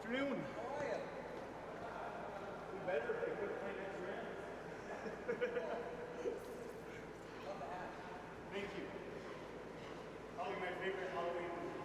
Afternoon. How are you? We better if they quit playing next round. Love the hat. Thank you. Probably my favorite Halloween movie.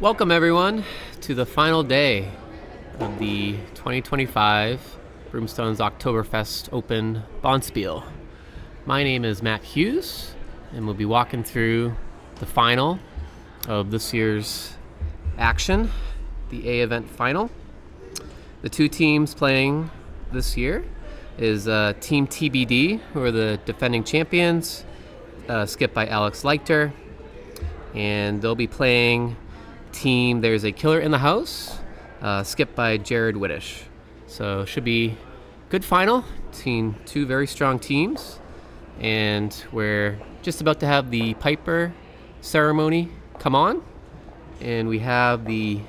Welcome everyone to the final day of the 2025 Broomstones Oktoberfest Open Spiel. My name is Matt Hughes, and we'll be walking through the final of this year's action, the A event final. The two teams playing this year is Team TBD, who are the defending champions, skipped by Alex Leichter, and they'll be playing Team There's a Killer in the House, skipped by Jared Whittish. So should be good final between two very strong teams, and we're just about to have the Piper ceremony come on, and we have the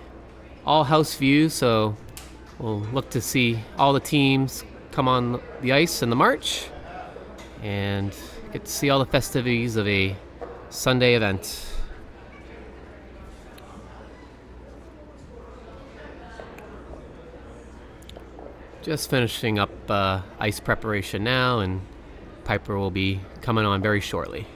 all-house view, so we'll look to see all the teams come on the ice in the march and get to see all the festivities of a Sunday event. Just finishing up ice preparation now, and Piper will be coming on very shortly.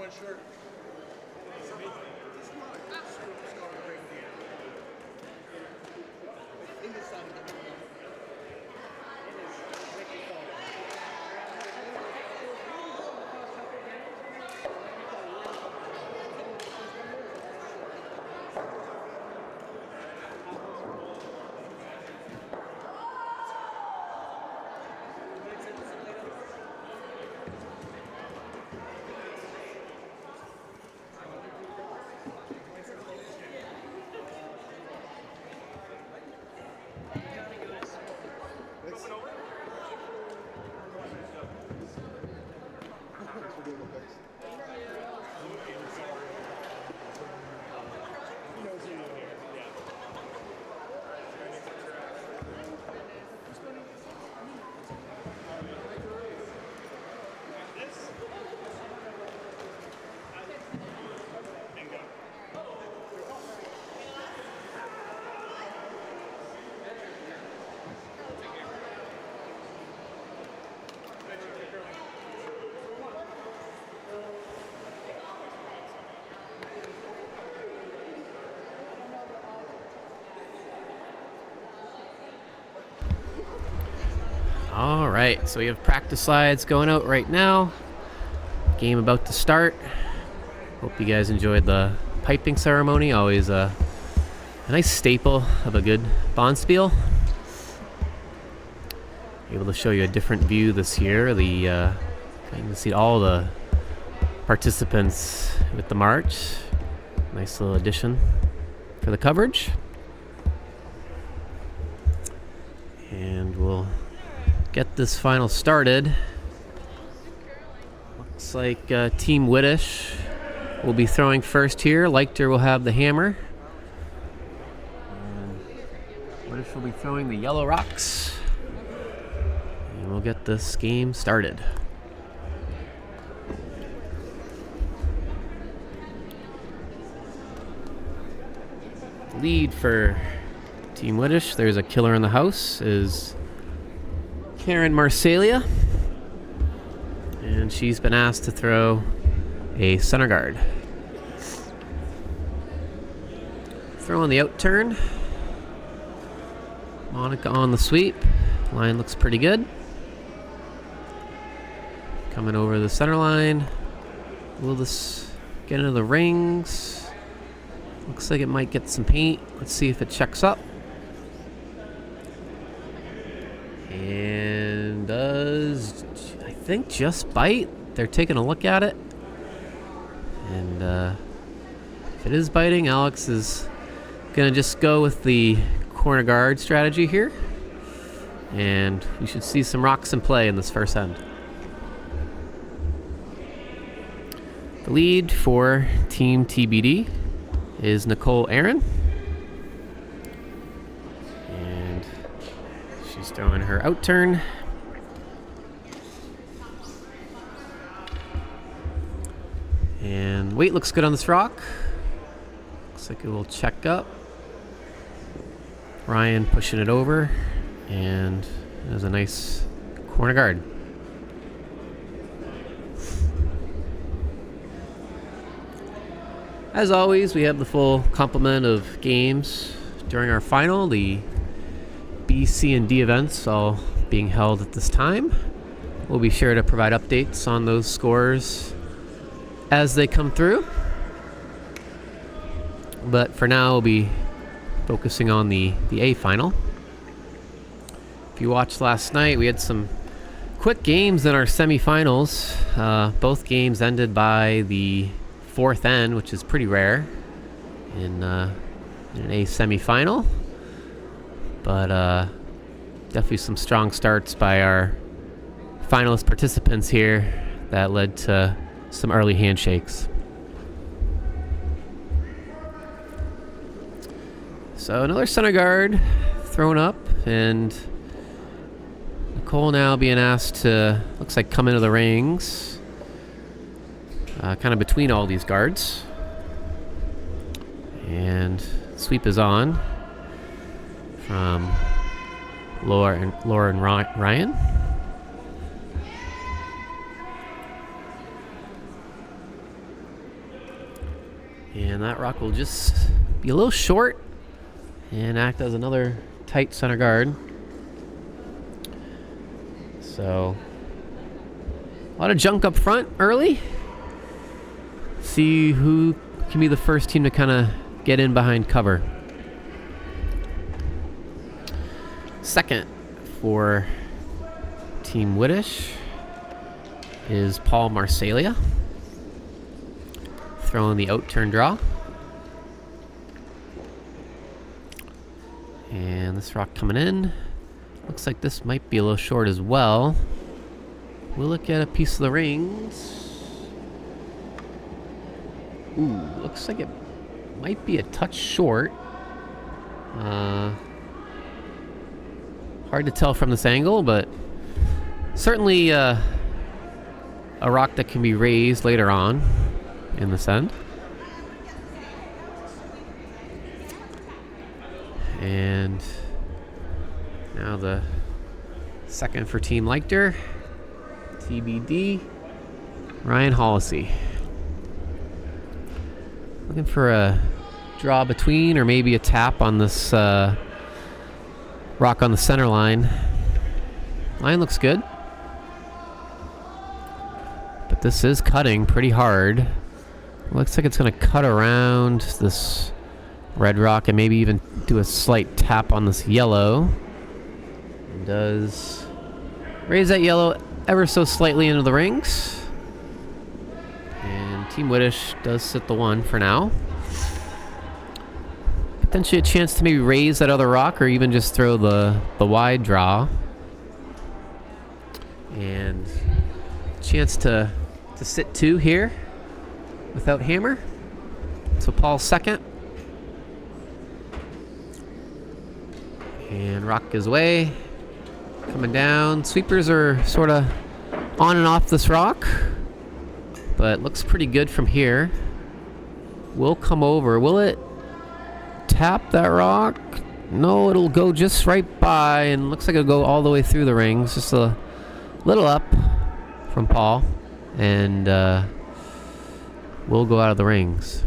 my shirt. All right, so we have practice slides going out right now. Game about to start. Hope you guys enjoyed the piping ceremony. Always a nice staple of a good Bonspiel. Able to show you a different view this year. You can see all the participants with the march. Nice little addition for the coverage. And we'll get this final started. Looks like Team Whittish will be throwing first here. Leichter will have the hammer. And Whittish will be throwing the yellow rocks. And we'll get this game started. Lead for Team Whittish, there's a killer in the house, is Karen Marsalia, and she's been asked to throw a center guard. Throwing the out turn. Monica on the sweep. Line looks pretty good. Coming over the center line. Will this get into the rings? Looks like it might get some paint. Let's see if it checks up. And does, I think, just bite. They're taking a look at it. And if it is biting, Alex is going to just go with the corner guard strategy here. And we should see some rocks in play in this first end. The lead for Team TBD is Nicole Aaron. And she's throwing her out turn. And weight looks good on this rock. Looks like it will check up. Ryan pushing it over. And there's a nice corner guard. As always, we have the full complement of games during our final. The B, C, and D events all being held at this time. We'll be sure to provide updates on those scores as they come through. But for now, we'll be focusing on the A final. If you watched last night, we had some quick games in our semifinals. Both games ended by the fourth end, which is pretty rare in an A semifinal. But definitely some strong starts by our finalist participants here that led to some early handshakes. So another center guard thrown up, and Nicole now being asked to, looks like, come into the rings. Kind of between all these guards. And sweep is on from Laura and Ryan. And that rock will just be a little short and act as another tight center guard. So, a lot of junk up front early. See who can be the first team to kind of get in behind cover. Second for Team Whittish is Paul Marsalia, throwing the out turn draw. And this rock coming in. Looks like this might be a little short as well. We'll look at a piece of the rings. Ooh, looks like it might be a touch short. Hard to tell from this angle, but certainly a rock that can be raised later on in this end. And now the second for Team Leichter, TBD, Ryan Hollisey. Looking for a draw between or maybe a tap on this rock on the center line. Line looks good. But this is cutting pretty hard. Looks like it's going to cut around this red rock and maybe even do a slight tap on this yellow. It does raise that yellow ever so slightly into the rings. And Team Whittish does sit the one for now. Potentially a chance to maybe raise that other rock or even just throw the wide draw. And chance to sit two here without hammer. So Paul's second. And rock is away. Coming down. Sweepers are sort of on and off this rock. But looks pretty good from here. Will come over. Will it tap that rock? No, it'll go just right by and looks like it'll go all the way through the rings. Just a little up from Paul. And we'll go out of the rings.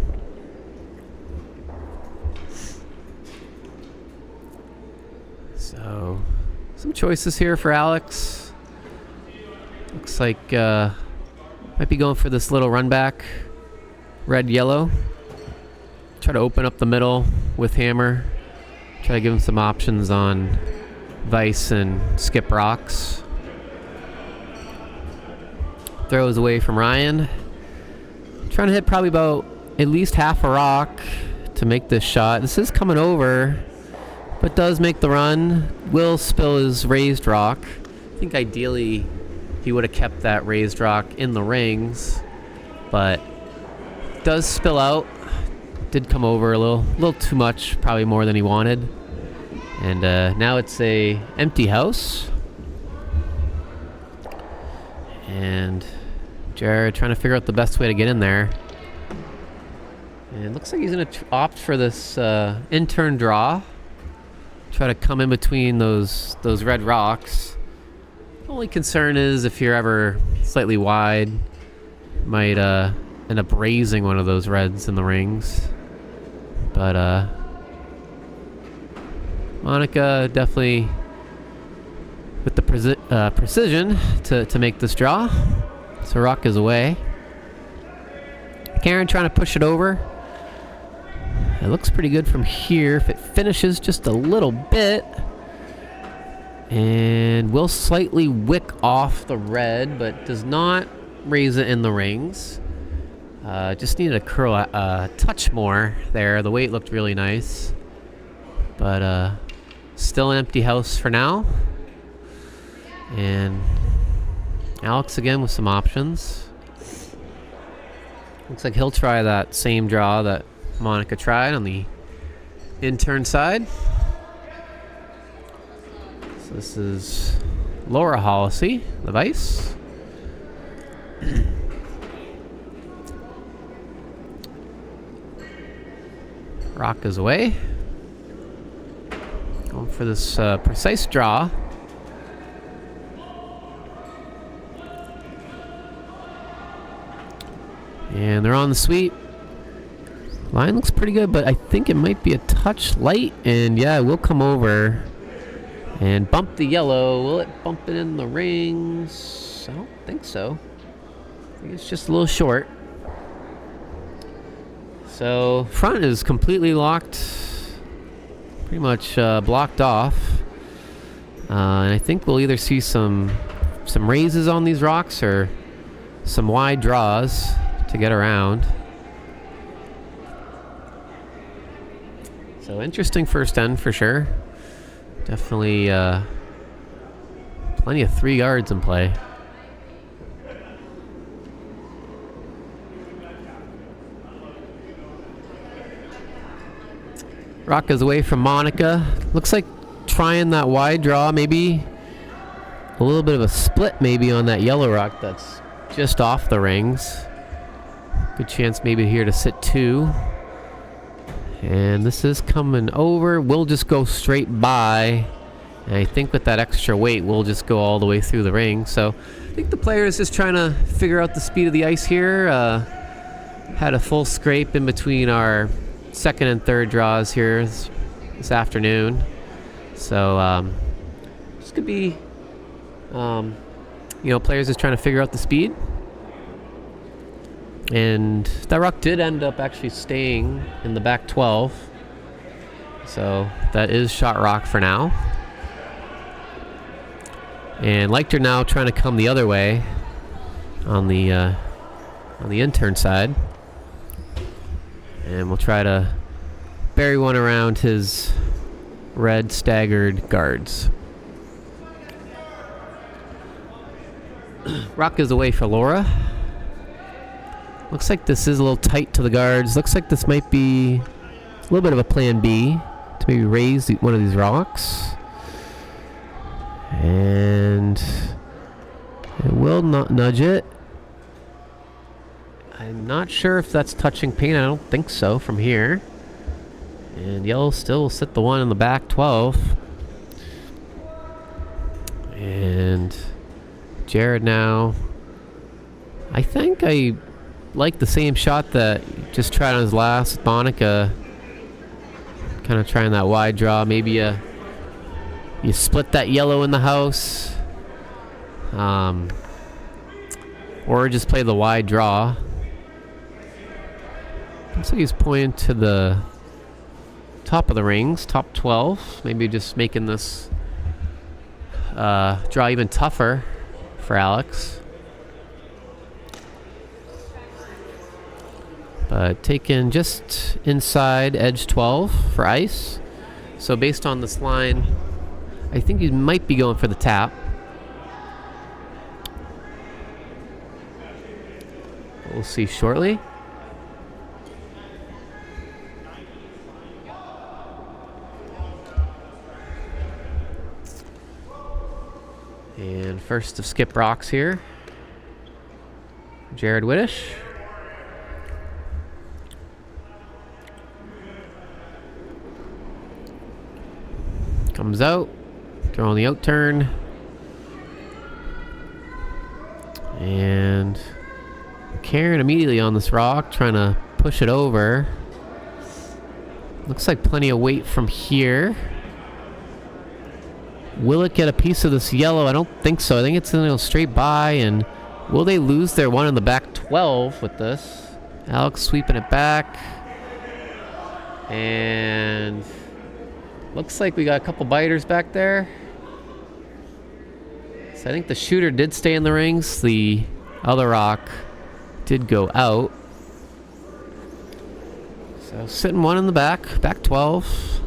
So, some choices here for Alex. Looks like might be going for this little run back, red-yellow. Try to open up the middle with hammer. Try to give him some options on vice and skip rocks. Throws away from Ryan. Trying to hit probably about at least half a rock to make this shot. This is coming over, but does make the run. Will spill his raised rock. I think ideally he would have kept that raised rock in the rings, but does spill out. Did come over a little too much, probably more than he wanted. And now it's a empty house. And Jared trying to figure out the best way to get in there. And it looks like he's going to opt for this in-turn draw. Try to come in between those red rocks. The only concern is if you're ever slightly wide, might end up raising one of those reds in the rings. But Monica definitely with the precision to make this draw. So rock is away. Karen trying to push it over. It looks pretty good from here. If it finishes just a little bit. And will slightly wick off the red, but does not raise it in the rings. Just needed to curl a touch more there. The weight looked really nice. But still an empty house for now. And Alex again with some options. Looks like he'll try that same draw that Monica tried on the in-turn side. So this is Laura Hollisey, the vice. Rock is away. Going for this precise draw. And they're on the sweep. Line looks pretty good, but I think it might be a touch light. And yeah, we'll come over and bump the yellow. Will it bump it in the rings? I don't think so. I think it's just a little short. So front is completely locked, pretty much blocked off. And I think we'll either see some raises on these rocks or some wide draws to get around. So interesting first end for sure. Definitely plenty of 3 yards in play. Rock is away from Monica. Looks like trying that wide draw, maybe a little bit of a split maybe on that yellow rock that's just off the rings. Good chance maybe here to sit 2. And this is coming over. We'll just go straight by. And I think with that extra weight, we'll just go all the way through the ring. So I think the player is just trying to figure out the speed of the ice here. Had a full scrape in between our second and third draws here this afternoon. So this could be, players just trying to figure out the speed. And that rock did end up actually staying in the back 12. So that is shot rock for now. And Leichter now trying to come the other way on the intern side. And we'll try to bury one around his red staggered guards. Rock is away for Laura. Looks like this is a little tight to the guards. Looks like this might be a little bit of a plan B to maybe raise one of these rocks. And it will not nudge it. I'm not sure if that's touching paint. I don't think so from here. And yellow still will sit the one in the back 12. And Jared now. I think I like the same shot that just tried on his last Monica. Kind of trying that wide draw. Maybe you split that yellow in the house. Or just play the wide draw. Looks like he's pointing to the top of the rings, top 12. Maybe just making this draw even tougher for Alex. But taken just inside edge 12 for ice. So based on this line, I think he might be going for the tap. We'll see shortly. And first of skip rocks here, Jared Whittish. Comes out, throwing the out turn. And Karen immediately on this rock, trying to push it over. Looks like plenty of weight from here. Will it get a piece of this yellow? I don't think so. I think it's going to go straight by. And will they lose their one in the back 12 with this? Alex sweeping it back. And looks like we got a couple biters back there. So I think the shooter did stay in the rings. The other rock did go out. So sitting one in the back 12.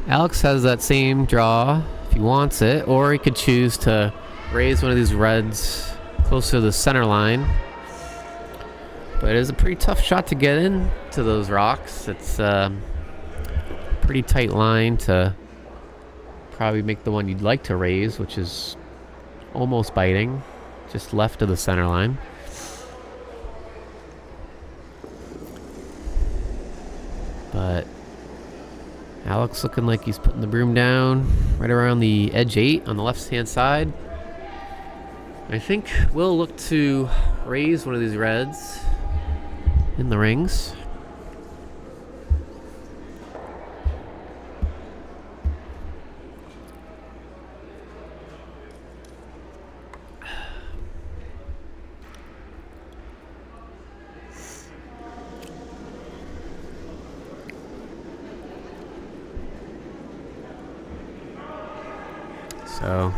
Alex has that same draw if he wants it, or he could choose to raise one of these reds closer to the center line. But it is a pretty tough shot to get into those rocks. It's a pretty tight line to probably make the one you'd like to raise, which is almost biting, just left of the center line. But Alex looking like he's putting the broom down right around the edge 8 on the left-hand side. I think we'll look to raise one of these reds in the rings. So,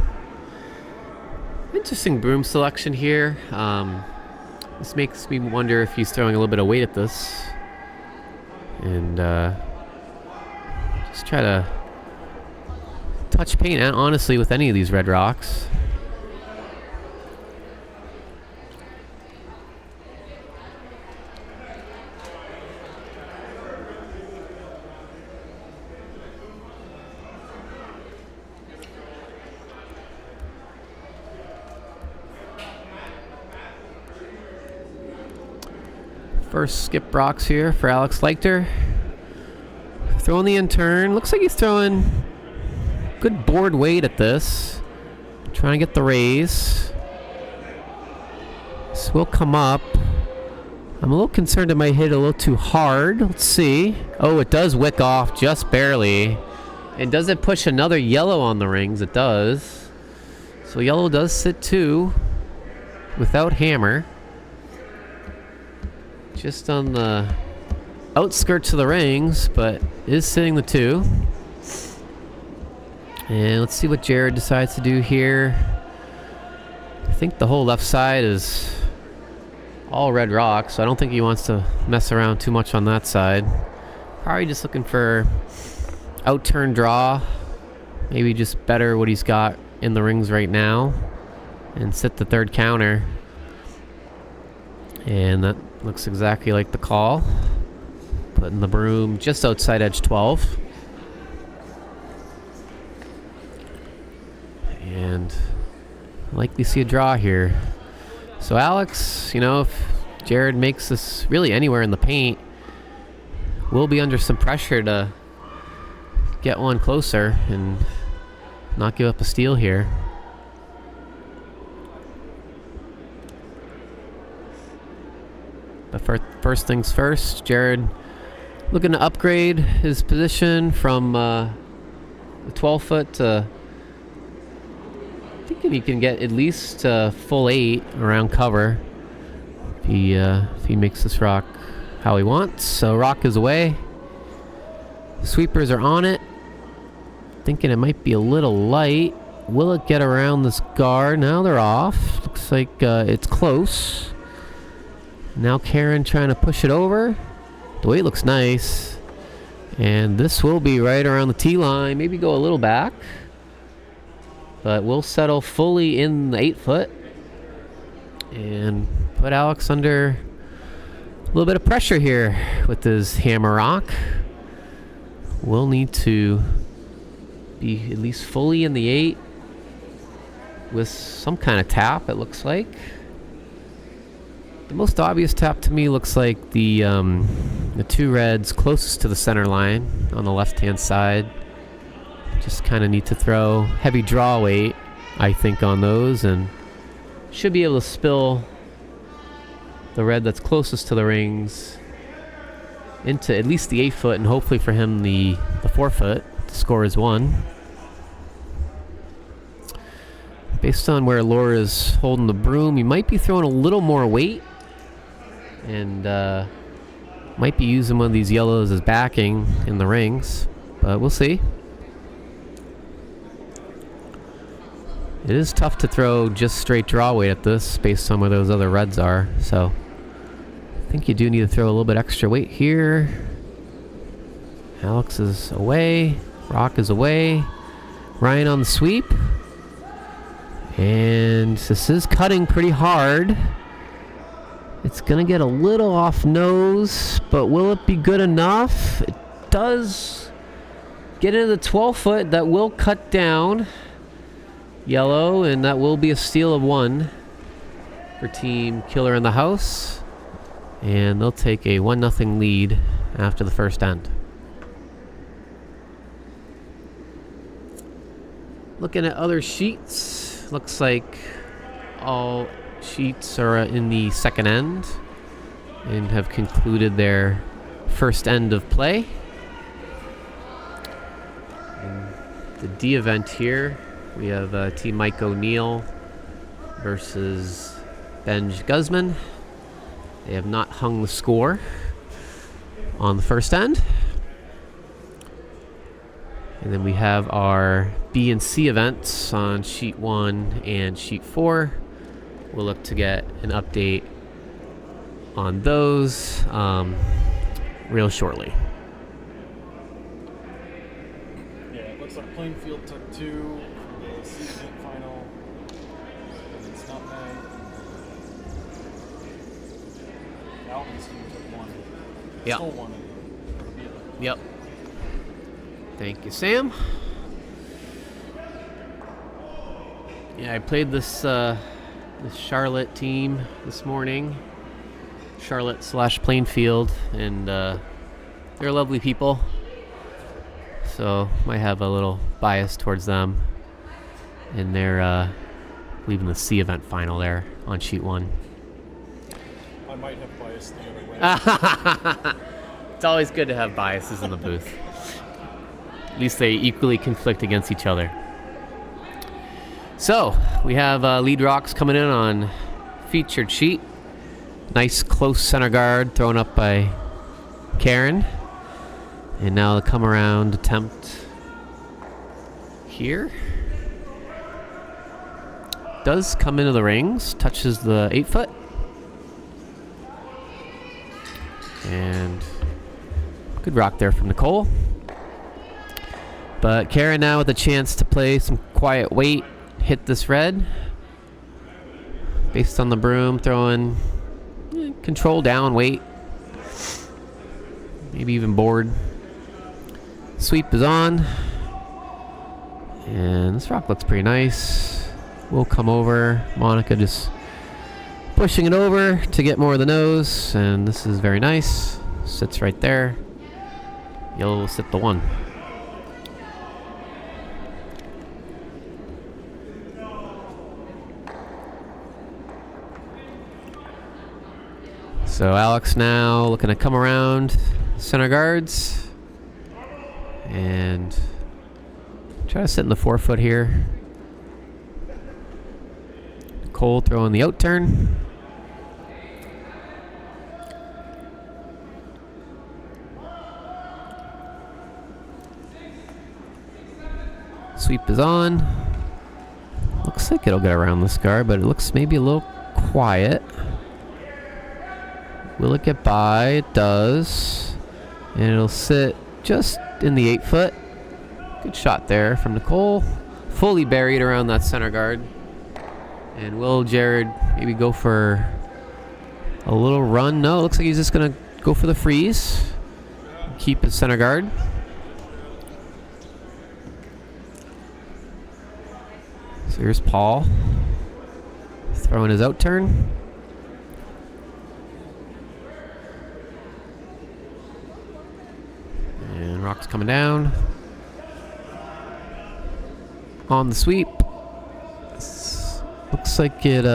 interesting broom selection here. This makes me wonder if he's throwing a little bit of weight at this. And just try to touch paint, and honestly, with any of these red rocks. First skip rocks here for Alex Leichter. Throwing the in-turn. Looks like he's throwing good board weight at this. Trying to get the raise. This will come up. I'm a little concerned it might hit a little too hard. Let's see. Oh, it does wick off just barely. And does it push another yellow on the rings? It does. So yellow does sit 2 without hammer. Just on the outskirts of the rings, but is sitting the 2. And let's see what Jared decides to do here. I think the whole left side is all red rocks, so I don't think he wants to mess around too much on that side. Probably just looking for out-turn draw. Maybe just better what he's got in the rings right now. And sit the 3rd counter. And that looks exactly like the call. Putting the broom just outside edge 12. And likely see a draw here. So Alex, if Jared makes this really anywhere in the paint, we'll be under some pressure to get one closer and not give up a steal here. But first things first, Jared looking to upgrade his position from the 12 foot to, I think he can get at least full 8 around cover if he makes this rock how he wants. So rock is away. Sweepers are on it. Thinking it might be a little light. Will it get around this guard? Now they're off. Looks like it's close. Now Karen trying to push it over. The weight looks nice. And this will be right around the tee line. Maybe go a little back. But we'll settle fully in the 8 foot. And put Alex under a little bit of pressure here with his hammer rock. We'll need to be at least fully in the 8 with some kind of tap, it looks like. The most obvious tap to me looks like the 2 reds closest to the center line on the left-hand side. Just kind of need to throw heavy draw weight, I think, on those, and should be able to spill the red that's closest to the rings into at least the 8 foot, and hopefully for him the 4 foot. The score is 1. Based on where Laura is holding the broom, he might be throwing a little more weight. And might be using one of these yellows as backing in the rings, but we'll see. It is tough to throw just straight draw weight at this based on where those other reds are, so I think you do need to throw a little bit extra weight here. Alex is away, rock is away, Ryan on the sweep, and this is cutting pretty hard. It's going to get a little off nose, but will it be good enough? It does get into the 12 foot. That will cut down yellow, and that will be a steal of 1 for Team Killer in the House. And they'll take a 1-0 lead after the first end. Looking at other sheets, looks like all sheets are in the second end and have concluded their first end of play. In the D event here, we have Team Mike O'Neill versus Benj Guzman. They have not hung the score on the first end. And then we have our B and C events on sheet 1 and sheet 4. We'll look to get an update on those real shortly. Yeah, it looks like Plainfield took 2 for the C event final. And it's not bad. Alvin's team took 1. Yep. Still 1 for the B event. Yep. Thank you, Sam. Yeah, I played this Charlotte team this morning. Charlotte/Plainfield, and they're lovely people. So might have a little bias towards them. And they're leaving the C event final there on sheet 1. I might have bias the other way. It's always good to have biases in the booth. At least they equally conflict against each other. So, we have lead rocks coming in on featured sheet. Nice close center guard thrown up by Karen. And now the come around attempt here. Does come into the rings, touches the 8-foot. And good rock there from Nicole. But Karen now with a chance to play some quiet weight, hit this red. Based on the broom, throwing control down weight. Maybe even board. Sweep is on. And this rock looks pretty nice. We'll come over. Monica just pushing it over to get more of the nose. And this is very nice. Sits right there. Yellow will sit the 1. So Alex now looking to come around center guards and try to sit in the 4-foot here. Nicole throwing the out turn. Sweep is on. Looks like it'll get around this guard, but it looks maybe a little quiet. Will it get by? It does. And it'll sit just in the 8-foot. Good shot there from Nicole. Fully buried around that center guard. And will Jared maybe go for a little run? No, it looks like he's just going to go for the freeze. Keep his center guard. So here's Paul. Throwing his out turn. And rock's coming down. On the sweep. Looks like it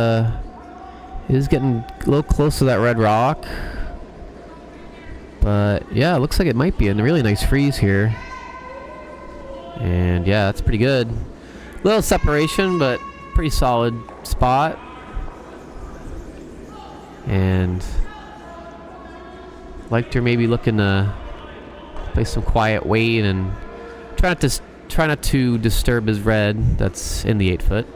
is getting a little close to that red rock. But yeah, it looks like it might be a really nice freeze here. And yeah, that's pretty good. Little separation, but pretty solid spot. And liked her maybe looking to play some quiet weight and try not to disturb his red that's in the 8-foot.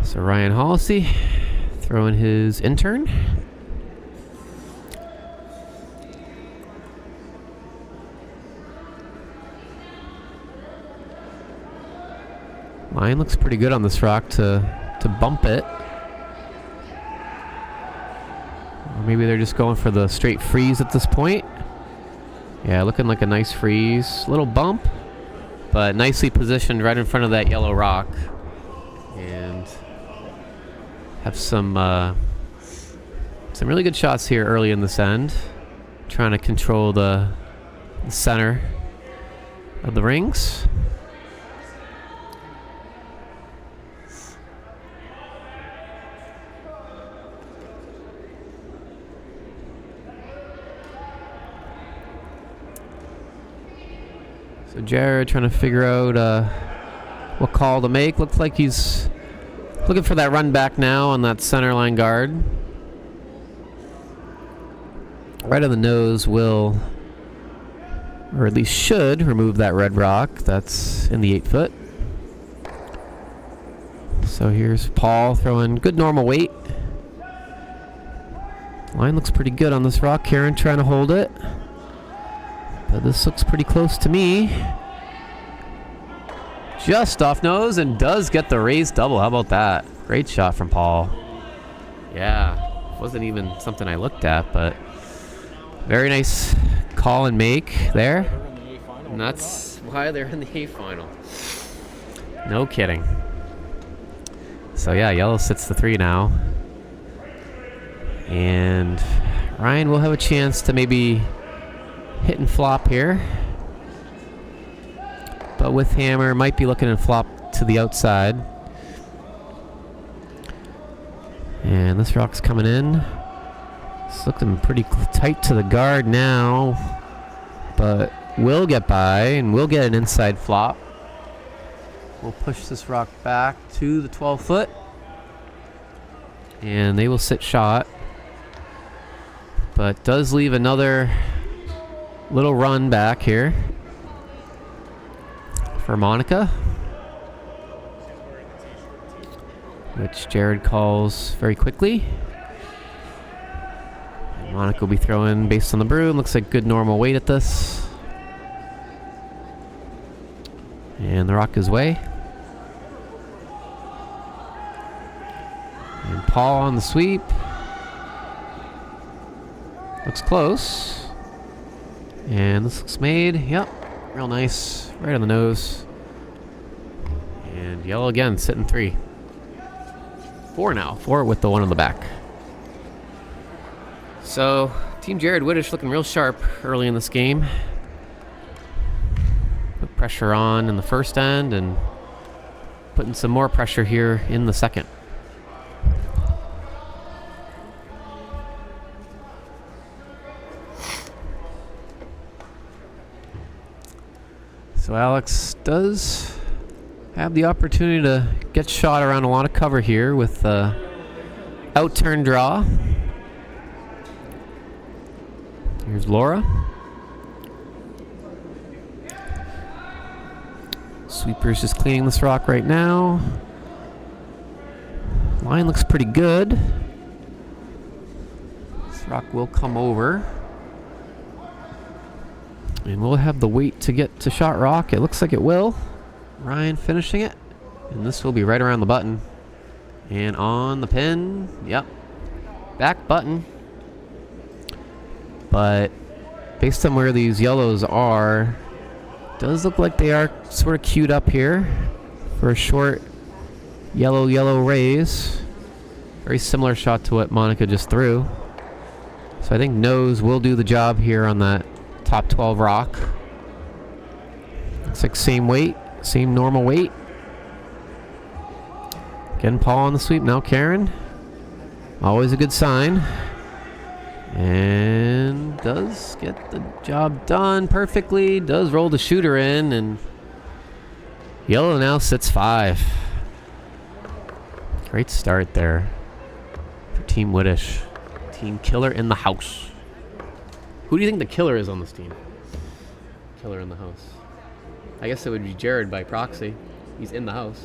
So Ryan Hollisey throwing his intern. Line looks pretty good on this rock to bump it. Or maybe they're just going for the straight freeze at this point. Yeah, looking like a nice freeze. Little bump, but nicely positioned right in front of that yellow rock. And have some really good shots here early in this end. Trying to control the center of the rings. So Jared trying to figure out what call to make. Looks like he's looking for that run back now on that center line guard. Right on the nose will, or at least should, remove that red rock that's in the 8 foot. So here's Paul throwing good normal weight. Line looks pretty good on this rock. Karen trying to hold it. But this looks pretty close to me. Just off nose and does get the raised double. How about that? Great shot from Paul. Yeah, wasn't even something I looked at, but very nice call and make there. And that's why they're in the A final. No kidding. So yeah, yellow sits the 3 now. And Ryan will have a chance to maybe hit and flop here. But with hammer, might be looking to flop to the outside. And this rock's coming in. It's looking pretty tight to the guard now. But will get by and will get an inside flop. We'll push this rock back to the 12 foot. And they will sit shot. But does leave another little run back here for Monica, which Jared calls very quickly. And Monica will be throwing based on the broom. Looks like good normal weight at this. And the rock is way. And Paul on the sweep. Looks close. And this looks made. Yep. Real nice. Right on the nose. And yellow again, sitting 3. 4 now. 4 with the 1 on the back. So, Team Jared Whittish looking real sharp early in this game. Put pressure on in the first end and putting some more pressure here in the second. So Alex does have the opportunity to get shot around a lot of cover here with the out-turn draw. Here's Laura. Sweeper's just cleaning this rock right now. Line looks pretty good. This rock will come over. And we'll have the weight to get to shot rock. It looks like it will. Ryan finishing it. And this will be right around the button. And on the pin. Yep. Back button. But based on where these yellows are, does look like they are sort of queued up here for a short yellow raise. Very similar shot to what Monica just threw. So I think nose will do the job here on that top 12 rock. Looks like same weight, same normal weight. Again, Paul on the sweep. Now Karen. Always a good sign. And does get the job done perfectly. Does roll the shooter in. And yellow now sits 5. Great start there for Team Whittish. Team killer in the house. Who do you think the killer is on this team? Killer in the house. I guess it would be Jared by proxy. He's in the house.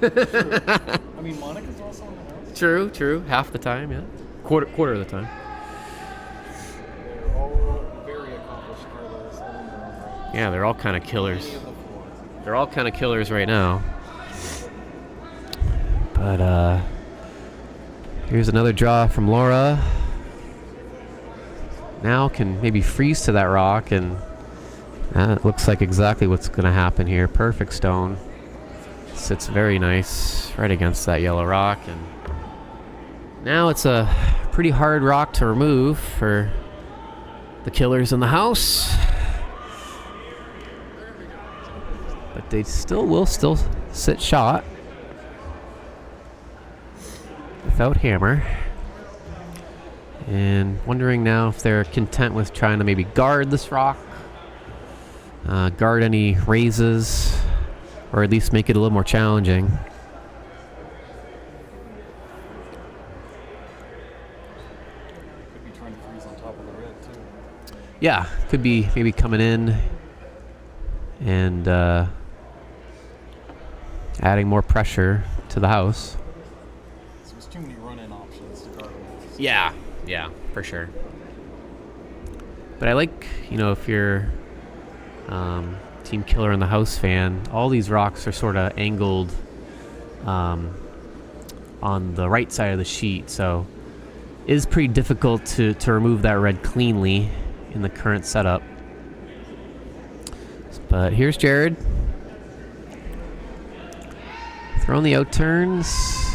I mean, Monica's also in the house. True. Half the time, yeah. Quarter of the time. They're all very accomplished killers. All in their own right. Yeah, they're all kind of killers. Any of the 4. They're all kind of killers right now. But here's another draw from Laura. Now can maybe freeze to that rock, and that looks like exactly what's going to happen here. Perfect stone. Sits very nice right against that yellow rock, and now it's a pretty hard rock to remove for the killers in the house. But they will still sit shot without hammer. And wondering now if they're content with trying to maybe guard this rock. Guard any raises or at least make it a little more challenging. Could be trying to freeze on top of the red too. Yeah, could be maybe coming in and adding more pressure to the house. So there's too many run-in options to guard them. Yeah, for sure. But I like, if you're Team Killer in the House fan, all these rocks are sort of angled on the right side of the sheet, so it is pretty difficult to remove that red cleanly in the current setup. But here's Jared. Throwing the out turns.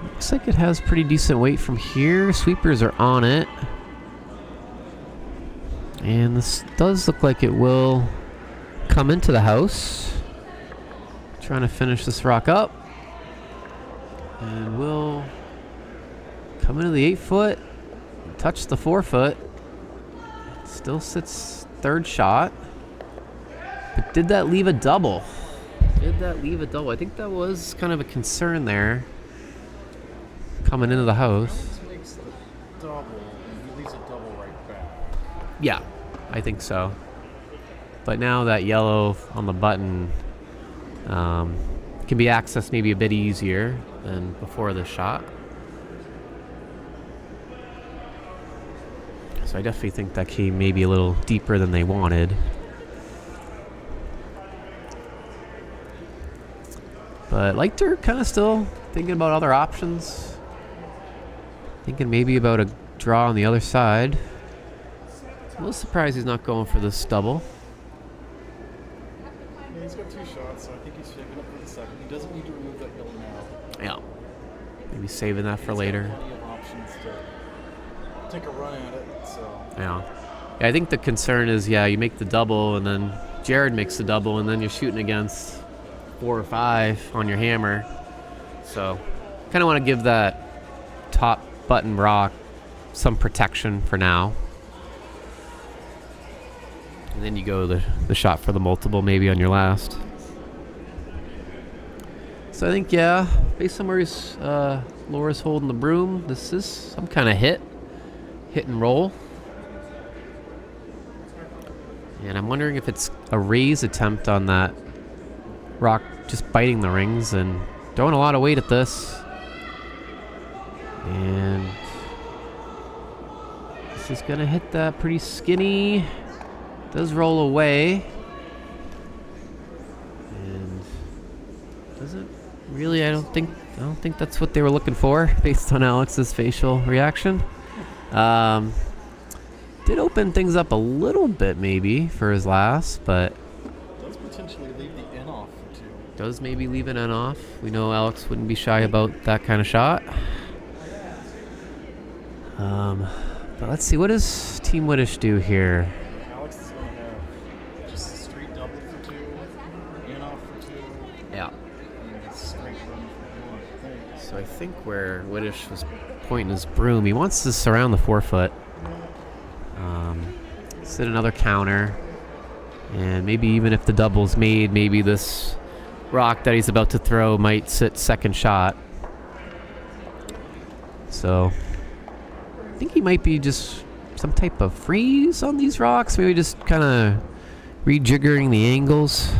Looks like it has pretty decent weight from here. Sweepers are on it. And this does look like it will come into the house. Trying to finish this rock up. And we'll come into the 8 foot. Touch the 4 foot. Still sits third shot. But did that leave a double? I think that was kind of a concern there. Coming into the house. Alex makes the double, and he leaves a double right back. Yeah, I think so. But now that yellow on the button can be accessed maybe a bit easier than before the shot. So I definitely think that came maybe a little deeper than they wanted. But Leiter kind of still thinking about other options. Thinking maybe about a draw on the other side. A little surprised he's not going for this double. Yeah, he's got 2 shots, so I think he's saving up for the second. He doesn't need to remove that yellow now. Yeah. Maybe saving that for He's later. got plenty of options to take a run at it, so. Yeah, I think the concern is, you make the double, and then Jared makes the double, and then you're shooting against 4 or 5 on your hammer. So, kind of want to give that top button rock some protection for now. And then you go the shot for the multiple maybe on your last. So I think, based on where Laura's holding the broom, this is some kind of hit and roll. And I'm wondering if it's a raise attempt on that rock just biting the rings and throwing a lot of weight at this. And this is going to hit that pretty skinny. Does roll away. And doesn't really, I don't think that's what they were looking for based on Alex's facial reaction. Did open things up a little bit maybe for his last, but Does potentially leave the in off for 2. does maybe leave an N off. We know Alex wouldn't be shy about that kind of shot. But let's see, what does Team Widdish do here? Alex is going to have just a straight double for 2, in off for 2, Yeah. and a straight run for 1, I think. So I think where Widdish was pointing his broom, he wants to surround the 4 foot. Sit another counter. And maybe even if the double's made, maybe this rock that he's about to throw might sit second shot. So I think he might be just some type of freeze on these rocks. Maybe just kind of rejiggering the angles.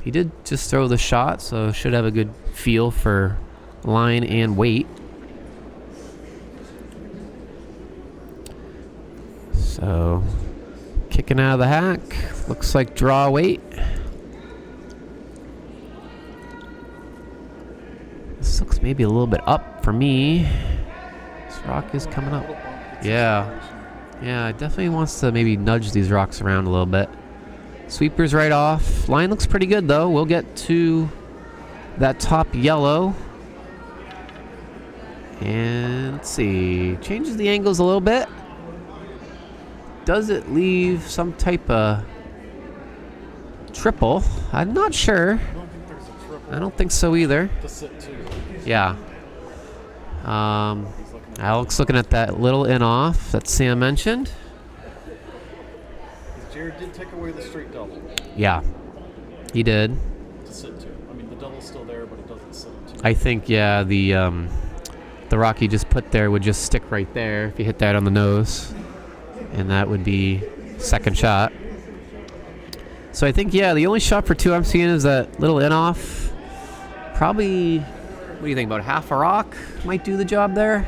He did just throw the shot, so should have a good feel for line and weight. So, kicking out of the hack. Looks like draw weight. This looks maybe a little bit up for me. This rock is coming up. Yeah, it definitely wants to maybe nudge these rocks around a little bit. Sweeper's right off. Line looks pretty good though. We'll get to that top yellow. And let's see. Changes the angles a little bit. Does it leave some type of triple? I'm not sure. I don't think there's a triple. I don't think so either. To sit 2. Yeah. Alex looking at that little in off that Sam mentioned. Is Jared did take away the straight double Yeah, he did. to sit to. I mean, the double's still there, but it doesn't sit to. I think, yeah, the rock you just put there would just stick right there if you hit that on the nose. And that would be second shot. So I think, yeah, the only shot for 2 I'm seeing is that little in-off. Probably, what do you think, about half a rock might do the job there?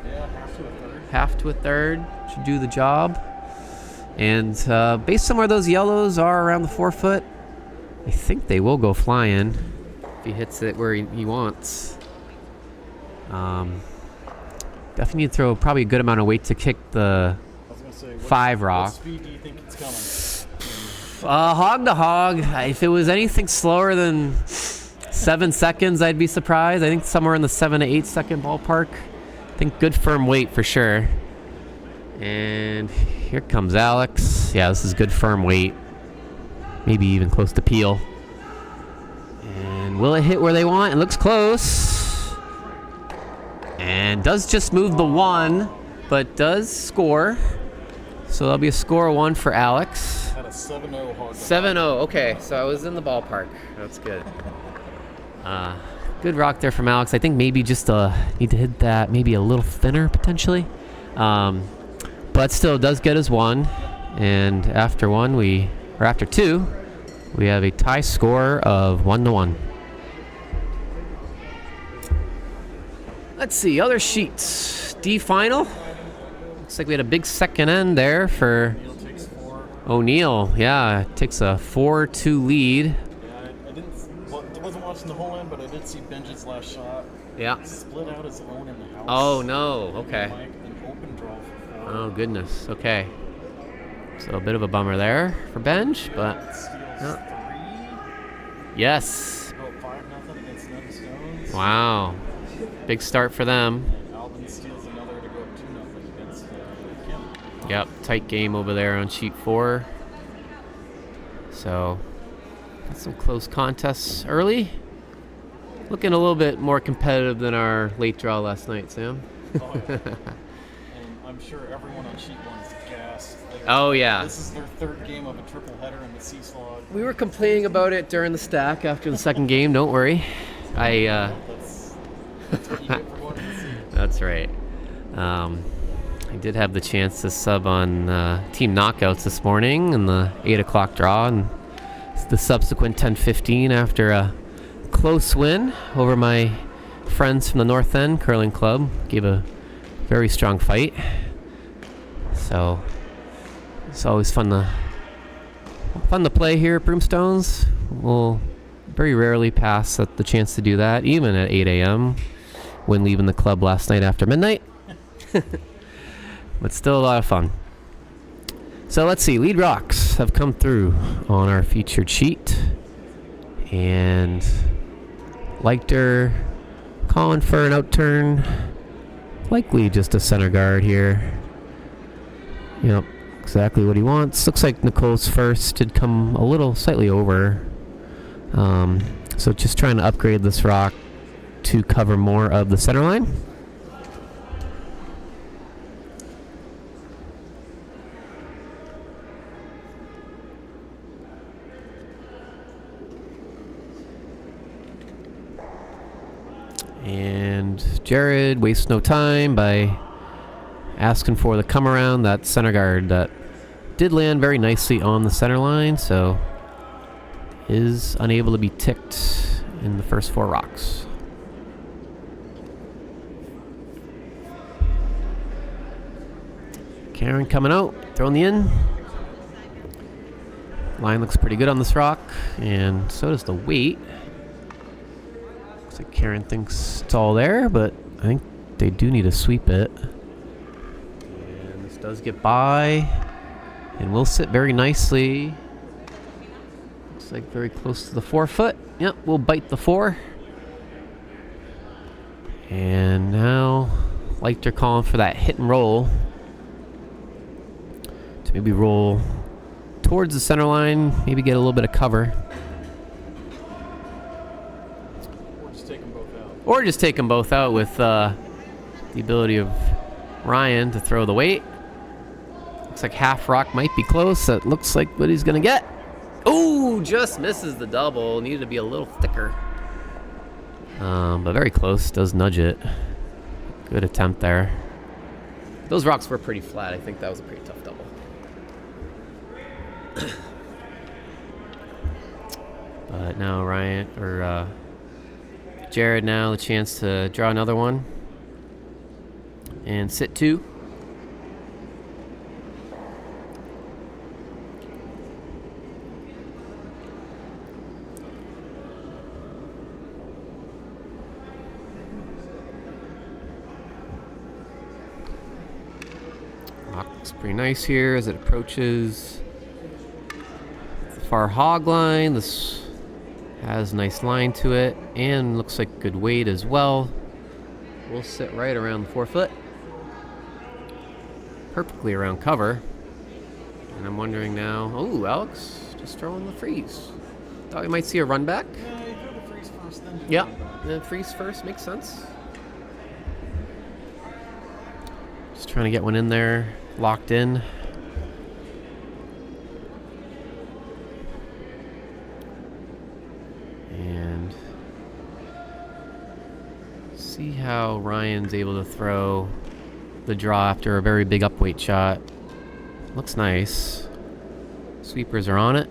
Yeah, half to a third. Half to a third should do the job. And based on where those yellows are around the 4 foot, I think they will go flying if he hits it where he wants. Definitely need to throw probably a good amount of weight to kick the I was gonna say, 5 rock. What speed do you think it's coming? Hog to hog. If it was anything slower than 7 seconds, I'd be surprised. I think somewhere in the 7 to 8 second ballpark. I think good firm weight for sure. And here comes Alex. Yeah, this is good firm weight. Maybe even close to peel. And will it hit where they want? It looks close. And does just move the 1, but does score. So that'll be a score of 1 for Alex. Had a 7-0 hog. 7-0. Okay, so I was in the ballpark. That's good. Good rock there from Alex. I think maybe just need to hit that maybe a little thinner potentially. But still does get us 1. And after 2, we have a tie score of 1-1. Let's see, other sheets. D final. Looks like we had a big second end there for O'Neill takes 4. O'Neill. Yeah, takes a 4-2 lead. Yeah, I wasn't watching the whole end, but I did see Benji's last shot. Yeah. Split out his own in the house. Oh, no. Okay. Mike, an open draw for 4. Oh, goodness. Okay. So a bit of a bummer there for Benj, but Steals 3. yes. About 5-0 against Stones. Wow. Big start for them. And Alvin steals another to go up 2-0 against Kim. Yep, tight game over there on sheet 4. So, got some close contests early. Looking a little bit more competitive than our late draw last night, Sam. Oh, yeah. And I'm sure everyone on sheet 1 is gassed. Oh, yeah. This is their 3rd game of a triple header in the C-Slog. We were complaining about it during the stack after the second game, don't worry. That's what you get for going to the C. That's right. I did have the chance to sub on Team Knockouts this morning in the 8 o'clock draw, and the subsequent 10:15 after a close win over my friends from the North End Curling Club. Gave a very strong fight. So it's always fun to play here at Broomstones. We'll very rarely pass at the chance to do that, even at 8 a.m. when leaving the club last night after midnight. But still a lot of fun. So let's see, lead rocks have come through on our featured sheet. And Leichter calling for an outturn. Likely just a center guard here. Yep, exactly what he wants. Looks like Nicole's first did come a little slightly over. So just trying to upgrade this rock to cover more of the center line. And Jared wastes no time by asking for the come around, that center guard that did land very nicely on the center line, so is unable to be ticked in the first 4 rocks. Karen coming out, throwing the in. Line looks pretty good on this rock, and so does the weight. Looks like Karen thinks it's all there, but I think they do need to sweep it. And this does get by, and will sit very nicely. Looks like very close to the 4 foot. Yep, we'll bite the 4. And now Leichter calling for that hit and roll. To maybe roll towards the center line, maybe get a little bit of cover. Or just take them both out with the ability of Ryan to throw the weight. Looks like half rock might be close. That looks like what he's going to get. Oh, just misses the double. Needed to be a little thicker. But very close. Does nudge it. Good attempt there. Those rocks were pretty flat. I think that was a pretty tough double. But now Jared now the chance to draw another one and sit 2. Looks pretty nice here as it approaches the far hog line. This has a nice line to it and looks like good weight as well. We'll sit right around the 4 foot. Perfectly around cover. And I'm wondering now, oh, Alex just throwing the freeze. Thought we might see a run back. Yeah, you throw the freeze first, then. Yeah, the freeze first makes sense. Just trying to get one in there, locked in. And see how Ryan's able to throw the draw after a very big upweight shot. Looks nice. Sweepers are on it.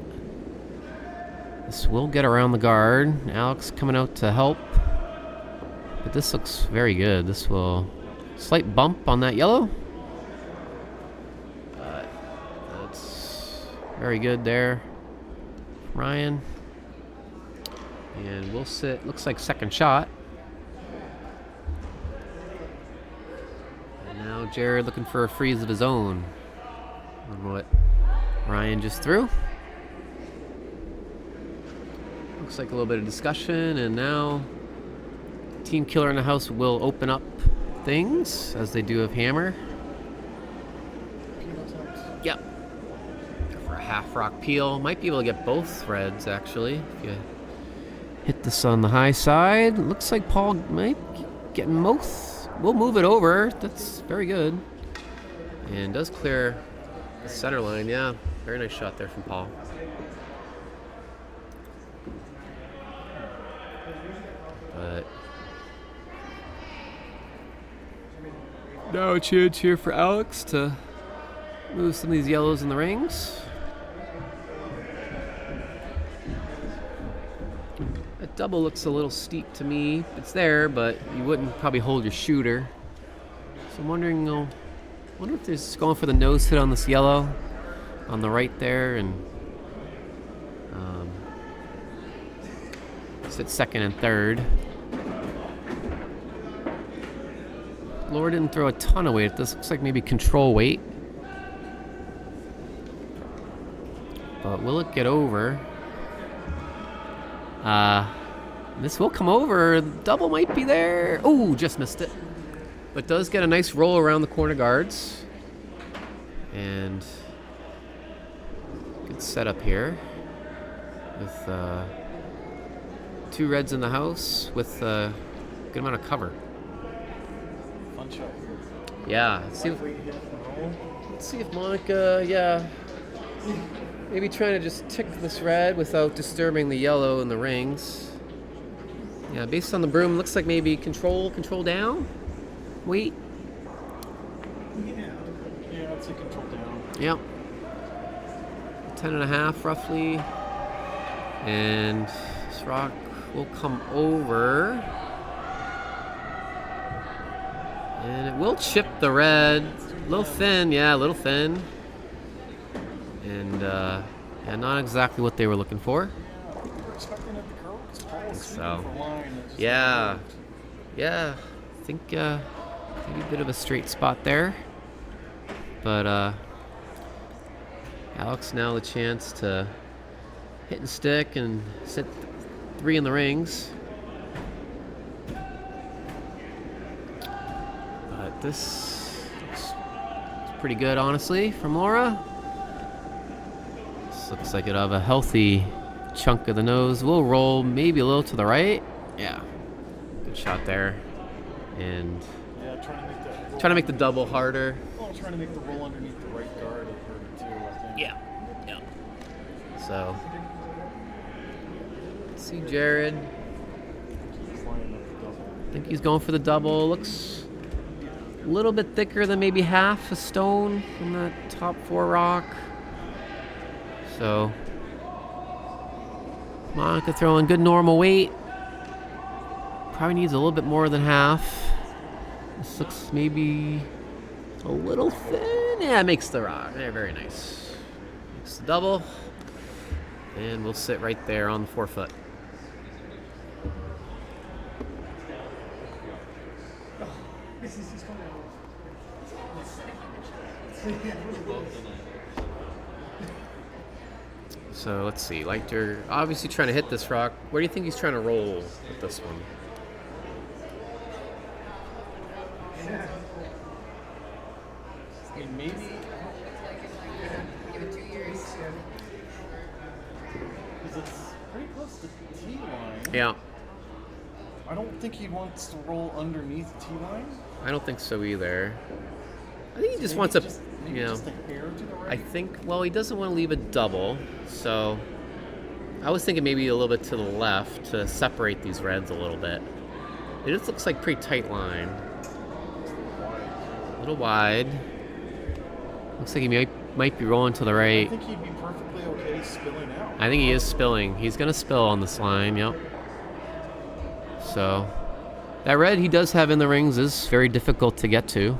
This will get around the guard. Alex coming out to help. But this looks very good. This will... Slight bump on that yellow. But that's very good there. Ryan. And we'll sit, looks like second shot. And now Jared looking for a freeze of his own on what Ryan just threw. Looks like a little bit of discussion, and now Team Killer in the house will open up things as they do of hammer. Yep. For a half rock peel. Might be able to get both threads actually. If you hit this on the high side. Looks like Paul might get both. We'll move it over. That's very good. And does clear the center line. Yeah. Very nice shot there from Paul. But now a chance here for Alex to move some of these yellows in the rings. That double looks a little steep to me. It's there, but you wouldn't probably hold your shooter. So I'm wondering, wonder if there's going for the nose hit on this yellow on the right there, and sit second and third. Laura didn't throw a ton of weight. This looks like maybe control weight. But will it get over? This will come over. The double might be there. Oh, just missed it. But does get a nice roll around the corner guards. And good setup here. With 2 reds in the house with a good amount of cover. Fun shot here. Yeah. Let's see if Monica, yeah. Maybe trying to just tick this red without disturbing the yellow in the rings. Yeah, based on the broom, looks like maybe control down. Wait. Yeah, I'd say control down. Yep. 10.5 roughly. And this rock will come over. And it will chip the red. A little thin, yeah, a little thin. And yeah, not exactly what they were looking for. We're expecting it to curl. It's Paul's So, for line. yeah. Yeah, I think maybe a bit of a straight spot there. But Alex now the chance to hit and stick and sit 3 in the rings. But this looks pretty good, honestly, from Laura. This looks like it'll have a healthy chunk of the nose. We'll roll maybe a little to the right. Yeah, good shot there. And Yeah, trying to make trying to make the double harder. Well, trying to make the roll underneath the right guard. Yeah. So, let's see Jared. I think he's going for the double. Looks a little bit thicker than maybe half a stone from that top 4 rock. So, Monica throwing good normal weight. Probably needs a little bit more than half. This looks maybe a little thin. Yeah, makes the rock. Yeah, very nice. Makes the double. And we'll sit right there on the 4-foot. So let's see. Lighter obviously trying to hit this rock. Where do you think he's trying to roll with this one? Maybe. Because it's pretty close to T line. Yeah. I don't think he wants to roll underneath T line. I don't think so either. I think he just wants maybe just a hair to the right. I think, well, he doesn't want to leave a double, so I was thinking maybe a little bit to the left to separate these reds a little bit. It just looks like pretty tight line. A little wide. Looks like he might be rolling to the right. I think he'd be perfectly okay spilling out. I think he is spilling. He's going to spill on this line, yep. So, that red he does have in the rings is very difficult to get to.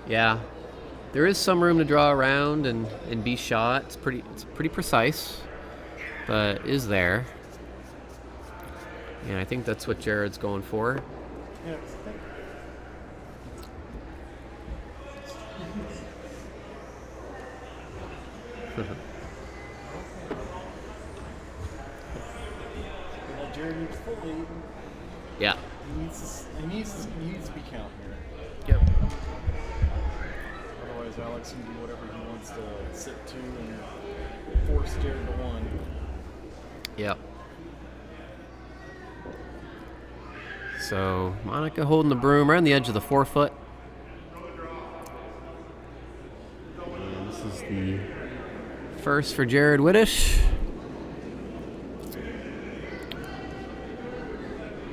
Yeah, there is some room to draw around and be shot. It's pretty precise, but is there. And I think that's what Jared's going for. Yeah. Jared needs fully. Yeah. He needs to be count here. Yep. Otherwise, Alex can do whatever he wants to sit to and force Jared to 1. Yep. So Monica holding the broom right on the edge of the 4-foot. And this is the first for Jared Whittish.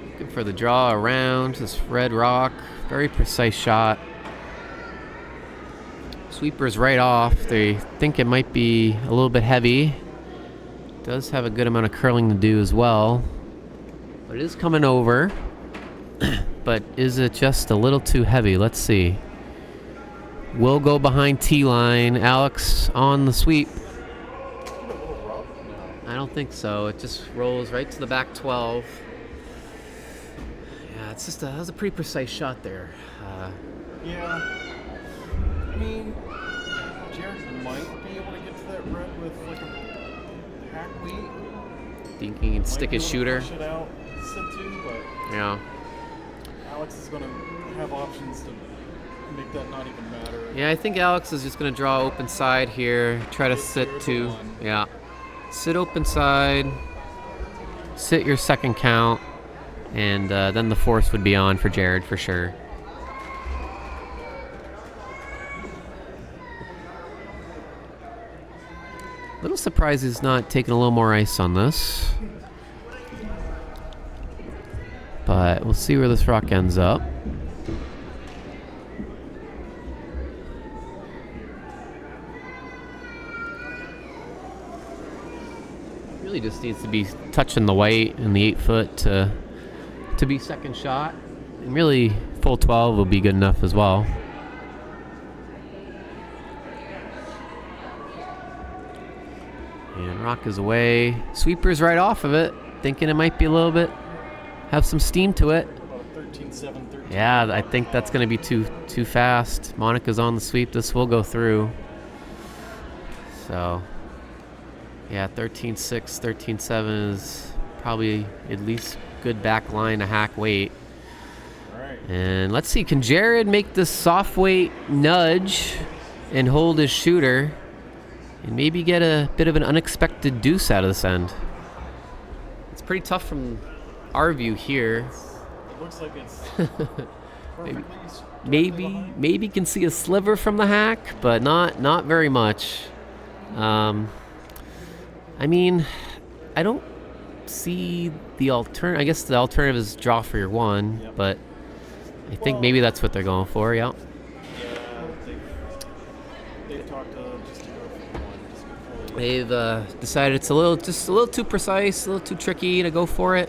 Looking for the draw around this red rock. Very precise shot. Sweeper's right off. They think it might be a little bit heavy. Does have a good amount of curling to do as well. But it is coming over. But is it just a little too heavy? Let's see. Will go behind T-line. Alex on the sweep. I don't think so. It just rolls right to the back 12. Yeah, it's just that was a pretty precise shot there. Yeah. I mean, Jared might be able to get to that red with like a hack weight. Think he can stick his shooter. Push it out, sit to, but Yeah. Alex is going to have options to make that not even matter. Yeah, I think Alex is just going to draw open side here. Try to sit to. Yeah. Sit open side. Sit your second count. And then the force would be on for Jared for sure. Little surprised he's not taking a little more ice on this. But we'll see where this rock ends up. Really just needs to be touching the white and the 8-foot to be second shot. And really full 12 will be good enough as well. And rock is away. Sweeper's right off of it, thinking it might be a little bit, have some steam to it. About 13-7, 13. Yeah, I think that's going to be too fast. Monica's on the sweep. This will go through. So, yeah, 13-6, 13-7 is probably at least good back line to hack weight. All right. And let's see, can Jared make this soft weight nudge and hold his shooter and maybe get a bit of an unexpected deuce out of this end? It's pretty tough from our view here. It looks like it's perfectly maybe can see a sliver from the hack, but not very much. I mean, I don't see the alternative. I guess the alternative is draw for your 1, Yep. but I think maybe that's what they're going for. Yeah. They've talked just to go for 1. Just go for They've decided it's just a little too precise, a little too tricky to go for it.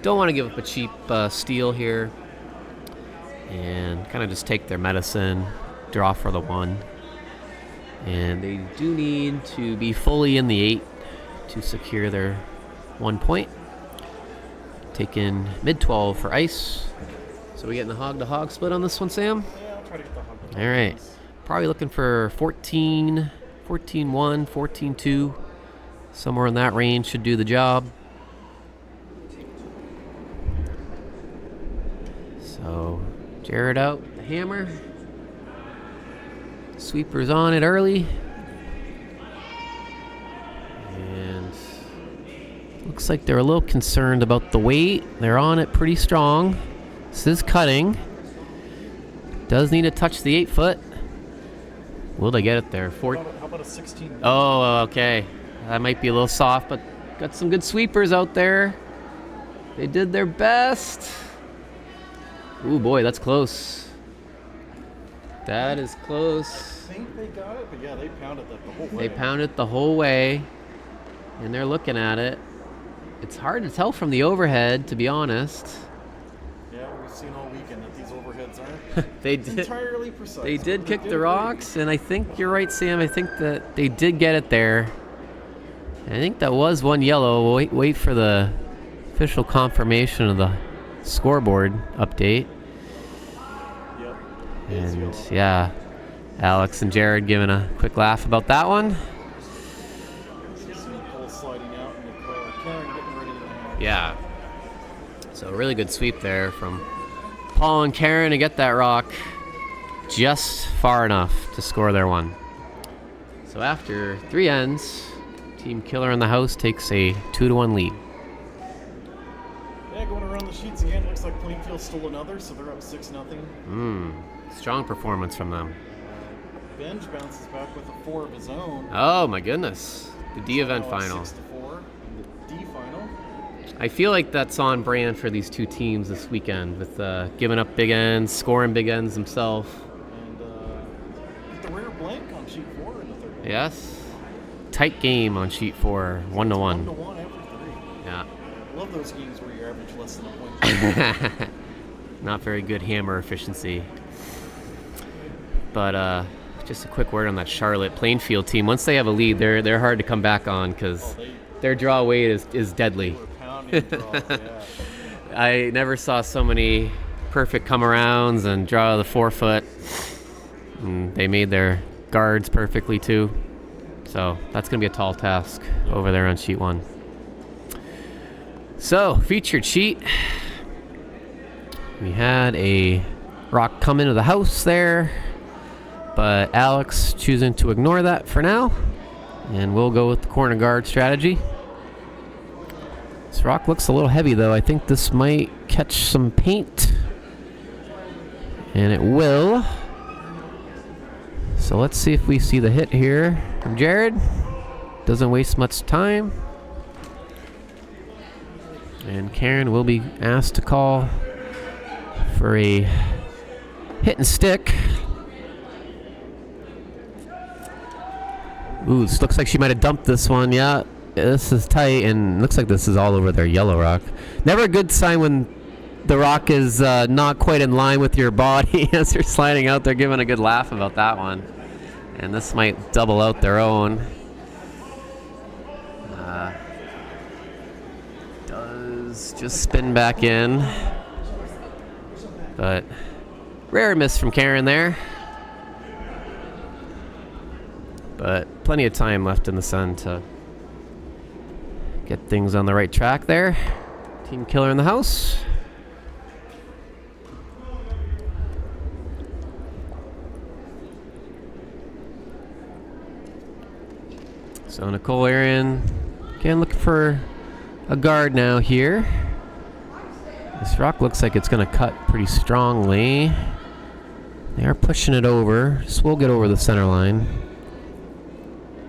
Don't want to give up a cheap steal here, and kind of just take their medicine, draw for the 1. And they do need to be fully in the 8 to secure their 1 point. Taking mid 12 for ice. So we getting the hog-to-hog split on this one, Sam? Yeah, I'll try to get the hog. All right. Probably looking for 14, 14-1, 14-2. Somewhere in that range should do the job. So Jared out the hammer. Sweeper's on it early. And looks like they're a little concerned about the weight. They're on it pretty strong. This is cutting. Does need to touch the 8-foot. Will they get it there? How about a 16? Oh, okay. That might be a little soft, but got some good sweepers out there. They did their best. Ooh, boy, that's close. That is close. I think they got it, but yeah, they pounded that the whole way. They pounded it the whole way, and they're looking at it. It's hard to tell from the overhead, to be honest. Yeah, we've seen all weekend that these overheads aren't They did entirely precise. They did but kick the great. rocks, and I think you're right, Sam. I think that they did get it there. I think that was 1 yellow. We'll wait for the official confirmation of the scoreboard update. Yep. And yeah, Alex and Jared giving a quick laugh about that one. Some pole sliding out and the Karen getting ready to Yeah. So a really good sweep there from Paul and Karen to get that rock just far enough to score their 1. So after 3 ends, Team Killer in the house takes a 2-1 lead. Yeah, going around the sheets again. Looks like Plainfield stole another, so they're up 6-0. Strong performance from them. Benj bounces back with a 4 of his own. Oh my goodness. The D event Now final. 6-4 in the D final. I feel like that's on brand for these two teams this weekend with giving up big ends, scoring big ends themselves. And get the rare blank on sheet 4 in the third one. Yes. Tight game on sheet 4, 1-1. 1-1 after 3. Yeah. I love those games where you average less than a point. Not very good hammer efficiency. But just a quick word on that Charlotte Plainfield team. Once they have a lead, they're hard to come back on because their draw weight is deadly. They were pounding draws, yeah. I never saw so many perfect come-arounds and draw the 4-foot. And they made their guards perfectly too. So that's going to be a tall task over there on sheet 1. So, featured sheet. We had a rock come into the house there, but Alex choosing to ignore that for now, and we'll go with the corner guard strategy. This rock looks a little heavy though. I think this might catch some paint, and it will. So let's see if we see the hit here from Jared. Doesn't waste much time. And Karen will be asked to call for a hit and stick. Ooh, this looks like she might have dumped this one. Yeah, this is tight, and looks like this is all over their yellow rock. Never a good sign when the rock is not quite in line with your body as you're sliding out. They're giving a good laugh about that one. And this might double out their own. Does just spin back in. But rare miss from Karen there. But plenty of time left in the sun to get things on the right track there. Team Killer in the house. So Nicole Arian, again looking for a guard now here. This rock looks like it's going to cut pretty strongly. They are pushing it over, so we'll get over the center line.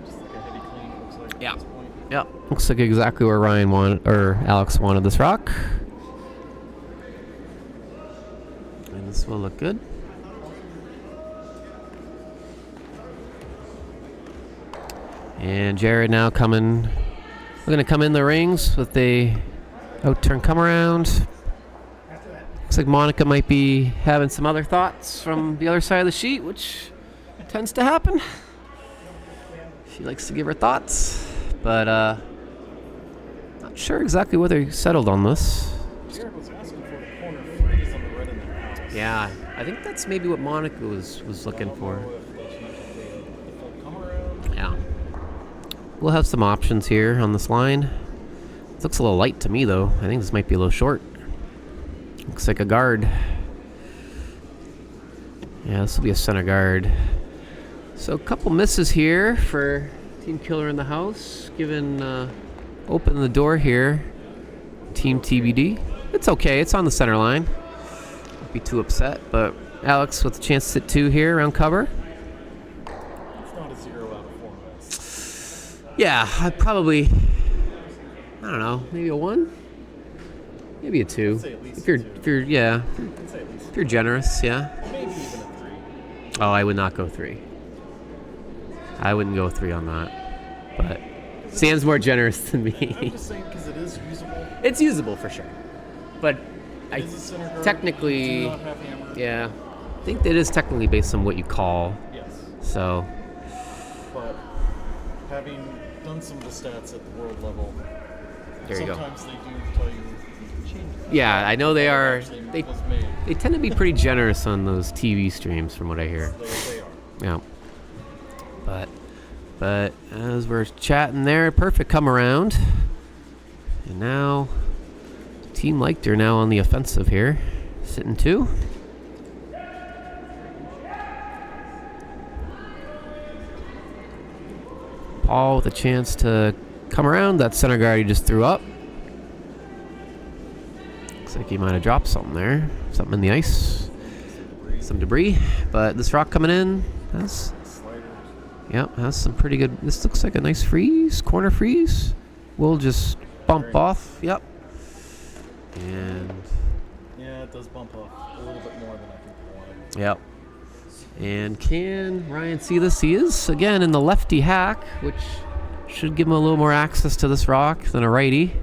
Just like a heavy clean, it looks like Yeah. at this point. Yep. Looks like exactly where Ryan wanted, or Alex wanted this rock. And this will look good. And Jared now coming. We're going to come in the rings with a out-turn come around. Looks like Monica might be having some other thoughts from the other side of the sheet, which tends to happen. She likes to give her thoughts, but not sure exactly whether he settled on this. Jared was asking for the corner freeze on the red in the house. Yeah, I think that's maybe what Monica was looking for. Come around. Yeah. We'll have some options here on this line. It looks a little light to me, though. I think this might be a little short. Looks like a guard. Yeah, this will be a center guard. So a couple misses here for Team Killer in the house. Given open the door here. Team TBD. It's okay. It's on the center line. Don't be too upset. But Alex with a chance to sit 2 here around cover. It's not a 0 out of 4 miss. Yeah, I'd probably, I don't know, maybe a 1? Maybe a 2. I'd say at least If you're, a 2. if you're, yeah, I'd say at least if you're generous, yeah. maybe even a 3. Oh, I would not go 3. I wouldn't go 3 on that. But Sam's more generous than I'm me. just saying because it is usable. It's usable for sure. But It is a center guard. technically, Do not have hammer. yeah, I think that is technically based on what you call. Yes. So, But having done some of the stats at the world level, there you go. sometimes they do tell you change it. Yeah, I know they are. Actually They was made. they tend to be pretty generous on those TV streams, from what I hear. They are. Yeah. But as we're chatting there, perfect come around. And now Team Leichter now on the offensive here. Sitting 2. Paul with a chance to come around. That center guard he just threw up. Looks like he might have dropped something there. Something in the ice. Some debris. But this rock coming in has, yep, has some pretty good. This looks like a nice freeze, corner freeze. We'll just bump off. Yep. And Yeah, it does bump off a little bit more than I think I wanted. yep. And can Ryan see this? He is again in the lefty hack, which should give him a little more access to this rock than a righty.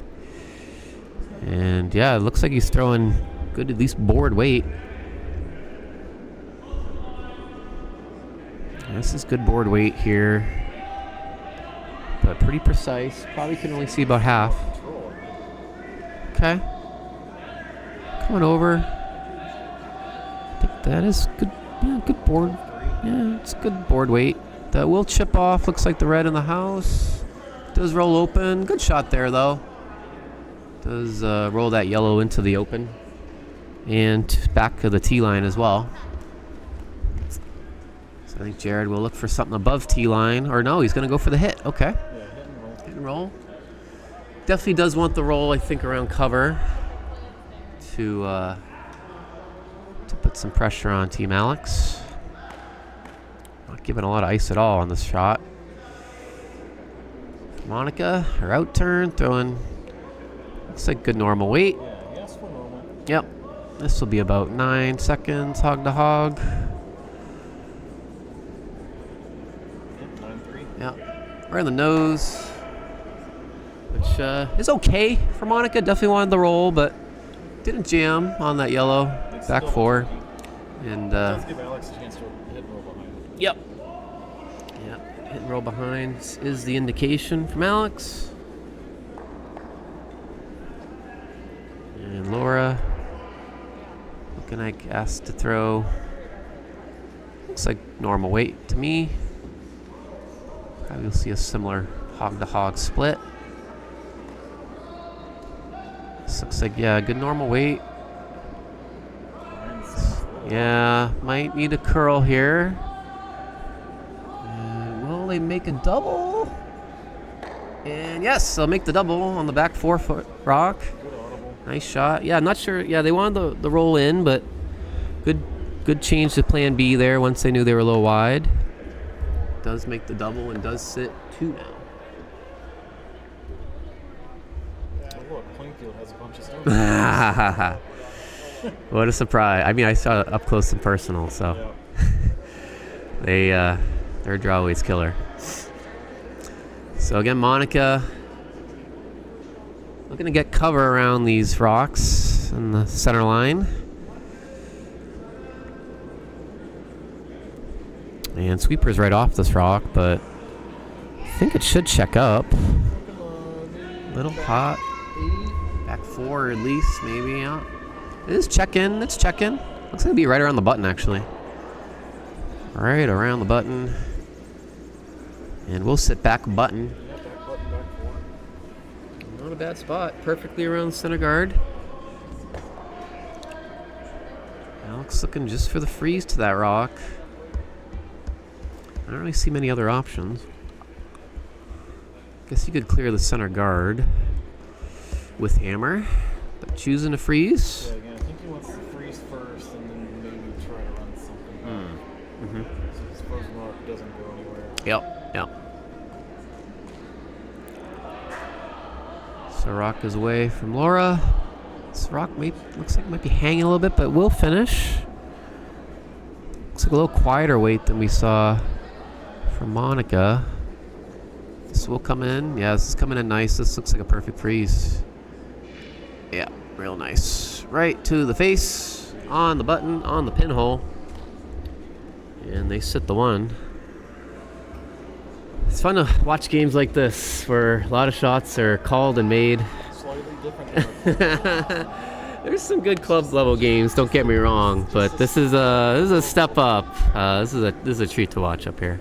And yeah, it looks like he's throwing good, at least board weight. This is good board weight here, but pretty precise. Probably can only see about half. Okay. Coming over. I think that is good. Yeah, good board. Yeah, it's good board weight. That will chip off. Looks like the red in the house. Does roll open. Good shot there, though. Does roll that yellow into the open. And back to the tee line as well. So I think Jared will look for something above tee line. Or no, he's going to go for the hit. Okay. Yeah, hit and roll. Hit and roll. Definitely does want the roll, I think, around cover to put some pressure on Team Alex. Not giving a lot of ice at all on this shot. Monica, her out turn, throwing, looks like good normal weight. Yeah, yes for normal. Yep. This will be about 9 seconds, hog to hog. Yep, 9-3. Yep. Right in the nose. Which is okay for Monica. Definitely wanted the roll, but didn't jam on that yellow. It's Back still 4. And It does give Alex a chance to hit and roll behind it. yep. Yep. Hit and roll behind is the indication from Alex. And Laura looking like asked to throw. Looks like normal weight to me. Probably will see a similar hog to hog split. This looks like, yeah, good normal weight. Yeah, might need a curl here. And will they make a double? And yes, they'll make the double on the back 4-foot rock. Good audible. Nice shot. Yeah, I'm not sure. Yeah, they wanted the roll in, but good good change to plan B there once they knew they were a little wide. Does make the double and does sit 2 now. Oh, look, Plainfield has a bunch of stones. What a surprise. I mean, I saw it up close and personal, so Yeah. they're a drawaways killer. So again, Monica looking to get cover around these rocks in the center line. And sweeper's right off this rock, but I think it should check up. Little hot. Back 4 at least, maybe, yeah. It is check-in. It's check-in. Looks like it'll be right around the button, actually. Right around the button. And we'll sit back button. Yeah, back button, back 4. Not a bad spot. Perfectly around center guard. Alex looking just for the freeze to that rock. I don't really see many other options. Guess you could clear the center guard with hammer, but choosing to freeze. Yeah, again, I think he wants to freeze first and then maybe try to run something back. So his frozen rock doesn't go anywhere. Yep. So rock is away from Laura. This rock looks like it might be hanging a little bit, but will finish. Looks like a little quieter weight than we saw from Monica. This will come in. Yeah, this is coming in nice. This looks like a perfect freeze. Yeah, real nice. Right to the face, on the button, on the pinhole. And they sit the 1. It's fun to watch games like this where a lot of shots are called and made. Slightly different. There's some good club level games, don't get me wrong, but this is a step up. This is a treat to watch up here.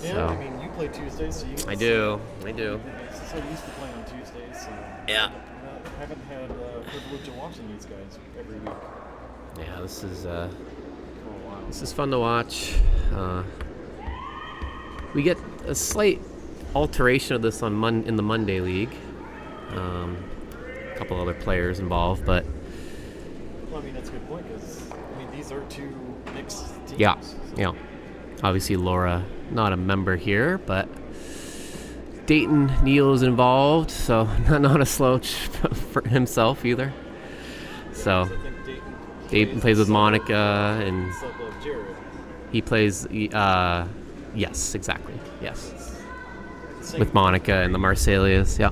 Yeah, So. I mean, you play Tuesdays, so you get I do. So used to playing on Tuesdays, so Yeah. I haven't had the privilege of watching these guys every week Yeah, this is for a while. This is fun to watch. We get a slight alteration of this on in the Monday League. A couple other players involved, but Well, I mean, that's a good point, because, I mean, these are 2 mixed teams. yeah. Obviously, Laura not a member here, but Dayton Neal is involved, so not a slouch for himself either. So I think Dayton plays with Monica, and Suck of Jared. he plays. Yes, exactly. Yes, Same with Monica and the Marsalias. Yeah.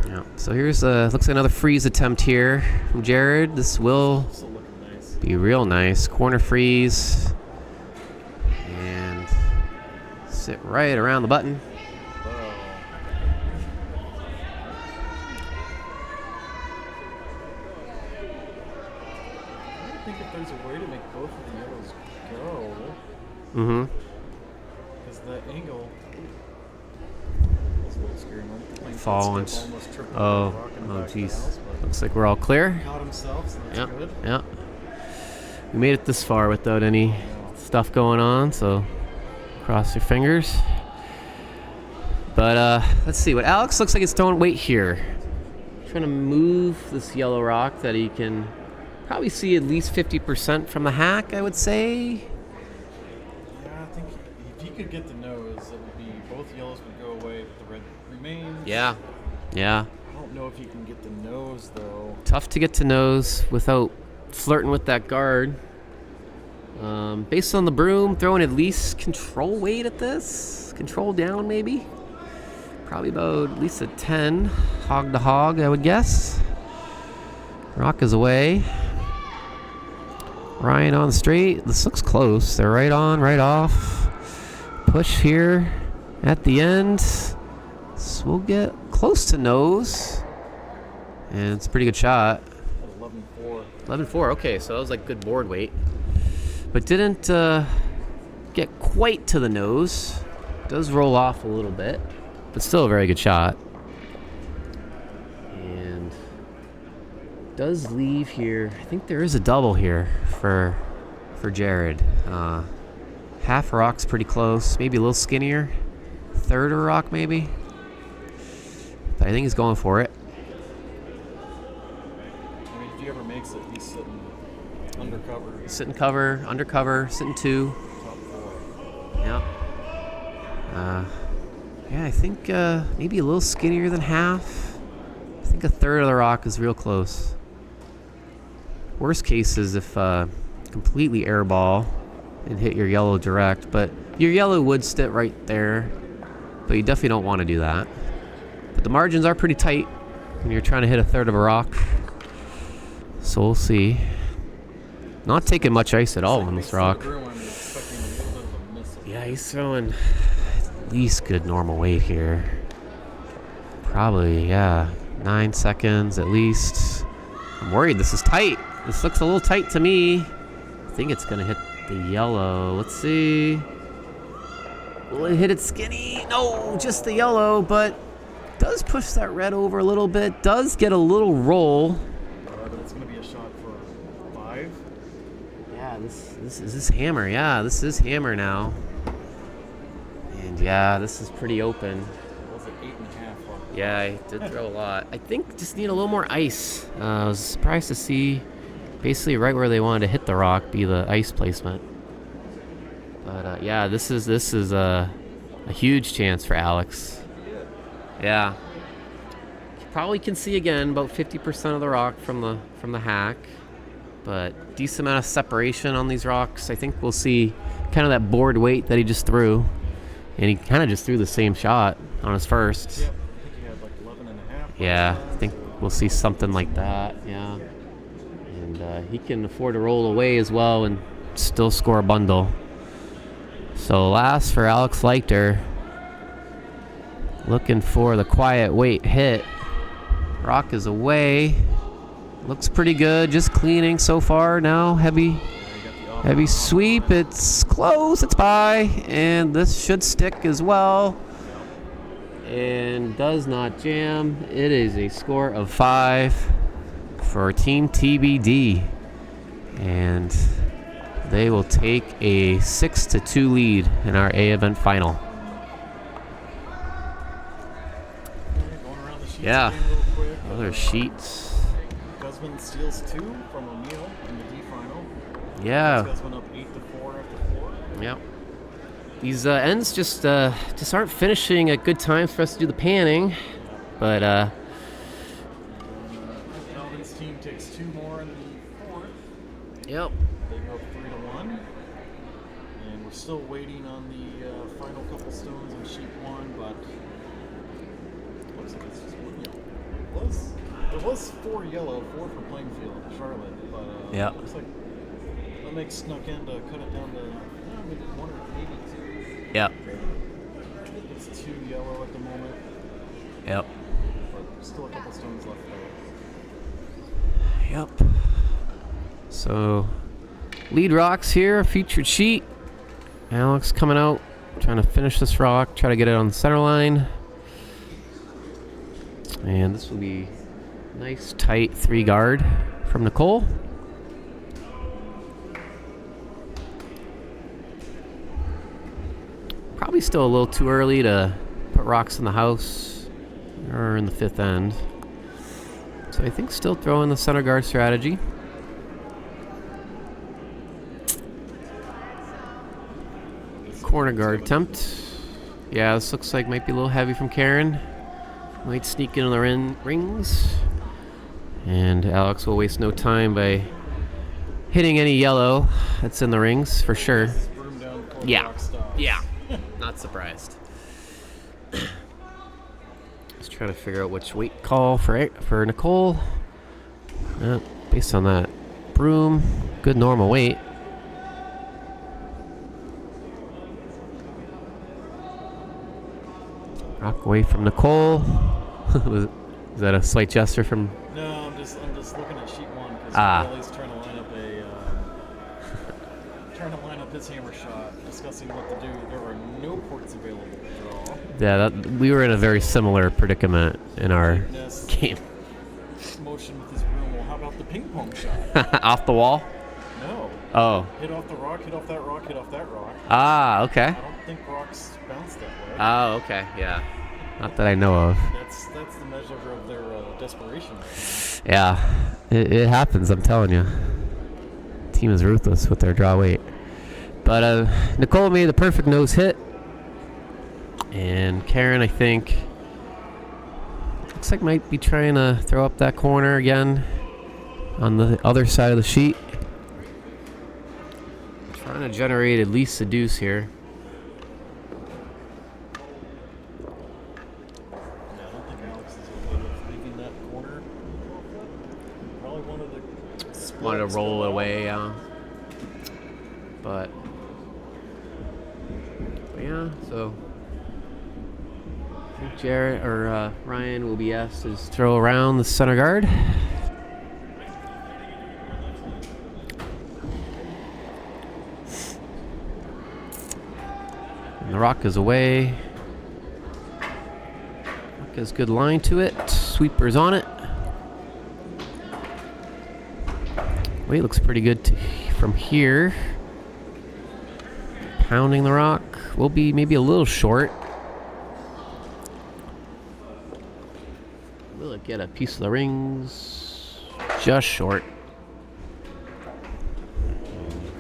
Yeah. So here's looks like another freeze attempt here from Jared. This will Still looking nice. be real nice. Corner freeze. And sit right around the button. Wow. I don't think if there's a way to make both of the yellows go, Mm-hmm. because the angle. That's a little scary. Playing Fallen. footstep almost tripped Oh, over the rock in the oh, back of the jeez. house, but Looks like we're all clear. caught himself, so that's Yeah, good. yeah. We made it this far without any stuff going on, so cross your fingers. But let's see. What Alex looks like it's throwing weight here. Trying to move this yellow rock that he can probably see at least 50% from the hack, I would say. Yeah, I think if he could get the nose, it would be both yellows would go away, but the red remains. Yeah. Yeah. I don't know if he can get the nose though. Tough to get to nose without flirting with that guard. Based on the broom, throwing at least control weight at this. Control down, maybe. Probably about at least a 10. Hog to hog, I would guess. Rock is away. Ryan on straight. This looks close. They're right on, right off. Push here at the end. So we'll get close to nose. And it's a pretty good shot. At 11-4. 11-4, okay, so that was like good board weight. But didn't get quite to the nose. Does roll off a little bit, but still a very good shot. And does leave here. I think there is a double here for Jared. Half a rock's pretty close, maybe a little skinnier. Third of a rock, maybe. But I think he's going for it. I mean, if you sitting cover, under cover, sitting 2. Yep. Yeah, I think maybe a little skinnier than half. I think a third of the rock is real close. Worst case is if completely airball and hit your yellow direct, but your yellow would sit right there, but you definitely don't want to do that. But the margins are pretty tight when you're trying to hit a third of a rock. So we'll see. Not taking much ice at all on this rock. Yeah, he's throwing at least good normal weight here. Probably, yeah, 9 seconds at least. I'm worried this is tight. This looks a little tight to me. I think it's gonna hit the yellow. Let's see. Will it hit it skinny? No, just the yellow, but does push that red over a little bit. Does get a little roll. But it's gonna be a shot for 5. Yeah, this is hammer. Yeah, this is hammer now. And yeah, this is pretty open. Was it 8.5? Yeah, I did throw a lot. I think just need a little more ice. I was surprised to see basically right where they wanted to hit the rock be the ice placement. But yeah, this is a huge chance for Alex. Yeah, you probably can see again about 50% of the rock from the hack, but decent amount of separation on these rocks. I think we'll see kind of that board weight that he just threw, and he kind of just threw the same shot on his first. Yep, I think he had like 11.5. Yeah, I think we'll see something like that. Yeah, and he can afford to roll away as well and still score a bundle. So last for Alex Leichter, looking for the quiet weight hit. Rock is away. Looks pretty good. Just cleaning so far now. Heavy sweep. It's close. It's by. And this should stick as well. And does not jam. It is a score of 5 for Team TBD. And they will take a 6-2 lead in our A event final. Yeah, other sheets. Guzman steals 2 from O'Neill in the D final. Yeah. Guzman up 8-4 after 4. Yep. These ends just aren't finishing at good times for us to do the panning, but Alvin's team takes 2 more in the 4th. Yep. They go 3-1, and we're still waiting on the final couple stones in sheet 1, but looks like it's just there was 4 yellow, 4 for Plainfield, Charlotte, but yeah. Looks like that makes snuck in to cut it down to maybe 1 or maybe 2. Yep. It's 2 yellow at the moment. Yep. But still a couple stones left there. Yep. So, lead rocks here, featured sheet. Alex coming out, trying to finish this rock, try to get it on the center line. And this will be nice, tight 3 guard from Nicole. Probably still a little too early to put rocks in the house or in the 5th end. So I think still throwing the center guard strategy. Corner guard attempt. Yeah, this looks like might be a little heavy from Karen. Might sneak into the rings. And Alex will waste no time by hitting any yellow that's in the rings for sure. Yeah. Yeah. Not surprised. Just trying to figure out which weight call for Nicole. Based on that broom, good normal weight. Rock away from Nicole. Is that a slight gesture from? No, I'm just looking at sheet 1 because Riley's trying to line up his hammer shot, discussing what to do. There were no ports available to draw. Yeah, we were in a very similar predicament in our game. Motion with his broom. Well, how about the ping pong shot? Off the wall? No. Oh. Hit off the rock, hit off that rock, hit off that rock. Ah, okay. I don't think rocks bounce that way. Oh, okay, yeah. Not that I know of. That's the measure of their desperation. Yeah, it happens, I'm telling you. team is ruthless with their draw weight. But Nicole made the perfect nose hit. And Karen, I think, looks like might be trying to throw up that corner again on the other side of the sheet. Trying to generate at least a deuce here. Yeah, I don't think Alex is okay with leaving that corner. Probably one of the Wanted to roll it away, but yeah, so I think Jared or Ryan will be asked to throw around the center guard. And the rock is away. Rock has good line to it. Sweeper's on it. Weight looks pretty good from here. Pounding the rock. Will be maybe a little short. Will it get a piece of the rings? Just short.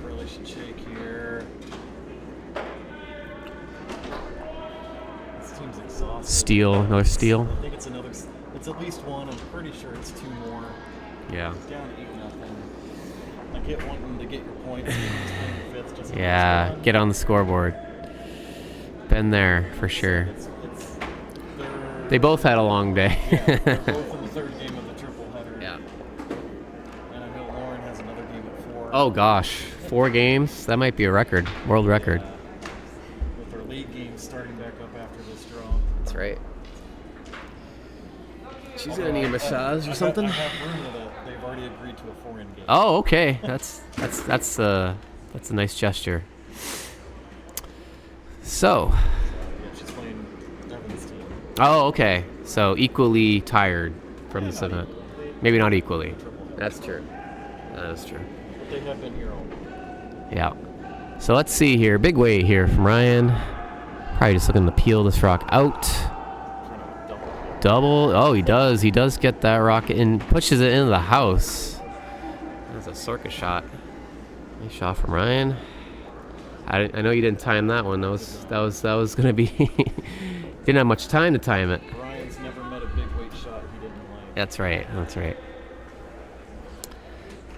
correlation shake here. This team's exhausted. Steal, another steal. I think it's another. It's at least one. I'm pretty sure it's two more. Yeah. It's down 8-0. I get wanting to get your points. Fifth, just Yeah, get on the scoreboard. Been there for sure. They both had a long day. Yeah, they're both in the third game of the triple header. Yeah. And I know Lauren has another game at 4. Oh gosh, 4 games? That might be a record, world record. With our league games starting back up after this draw. That's right. She's gonna need a massage or something. I have room with it. They've already agreed to a 4-in game. Oh, okay. That's a nice gesture. So. Yeah, she's playing Evan's team. Oh, okay. So equally tired from this event. Maybe not equally. That's true. That is true. But they have been here all week. Yeah. So let's see here. Big weight here from Ryan. Probably just looking to peel this rock out. Double. Oh, he does. He does get that rock and pushes it into the house. That's a circus shot. Nice shot from Ryan. I know you didn't time that one. That was gonna be. Didn't have much time to time it. Ryan's never met a big weight shot he didn't like. That's right. That's right.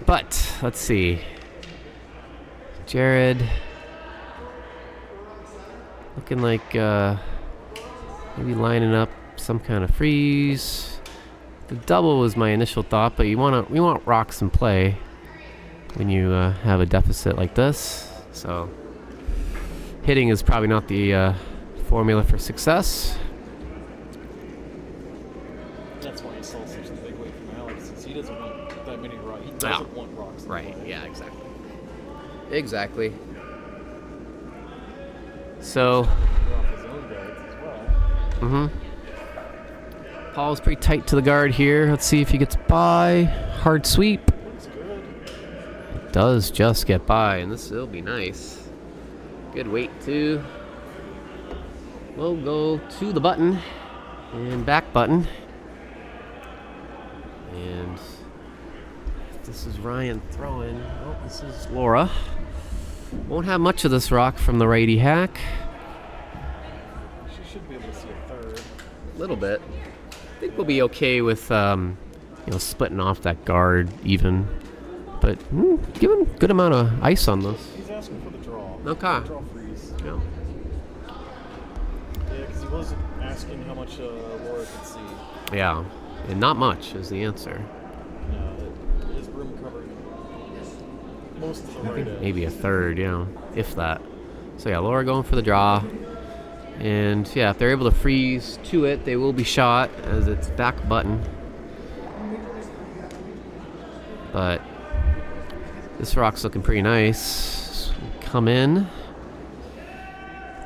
But let's see. Jared looking like maybe lining up some kind of freeze. The double was my initial thought, but we want rocks in play when you have a deficit like this. So hitting is probably not the formula for success. That's why he saw such a big weight from Alex, since he doesn't want that many rocks. He doesn't want rocks. Right. Yeah. Exactly. Exactly. So. Off his own guards as well. Mm-hmm. Paul's pretty tight to the guard here. Let's see if he gets by. Hard sweep. Looks good. Does just get by, and this will be nice. Good weight too. We'll go to the button and back button. And this is Ryan throwing. Oh, this is Laura. Won't have much of this rock from the righty hack. She should be able to see a third. A little bit. I think we'll be okay with splitting off that guard even. But given good amount of ice on this. He's asking for the draw. Okay. Draw freeze. Yeah. Yeah, because he was asking how much Laura could see. Yeah. And not much is the answer. No, his room covered most of the right edge. Maybe a third, if that. So yeah, Laura going for the draw. And yeah, if they're able to freeze to it, they will be shot as it's back button. But this rock's looking pretty nice. Come in.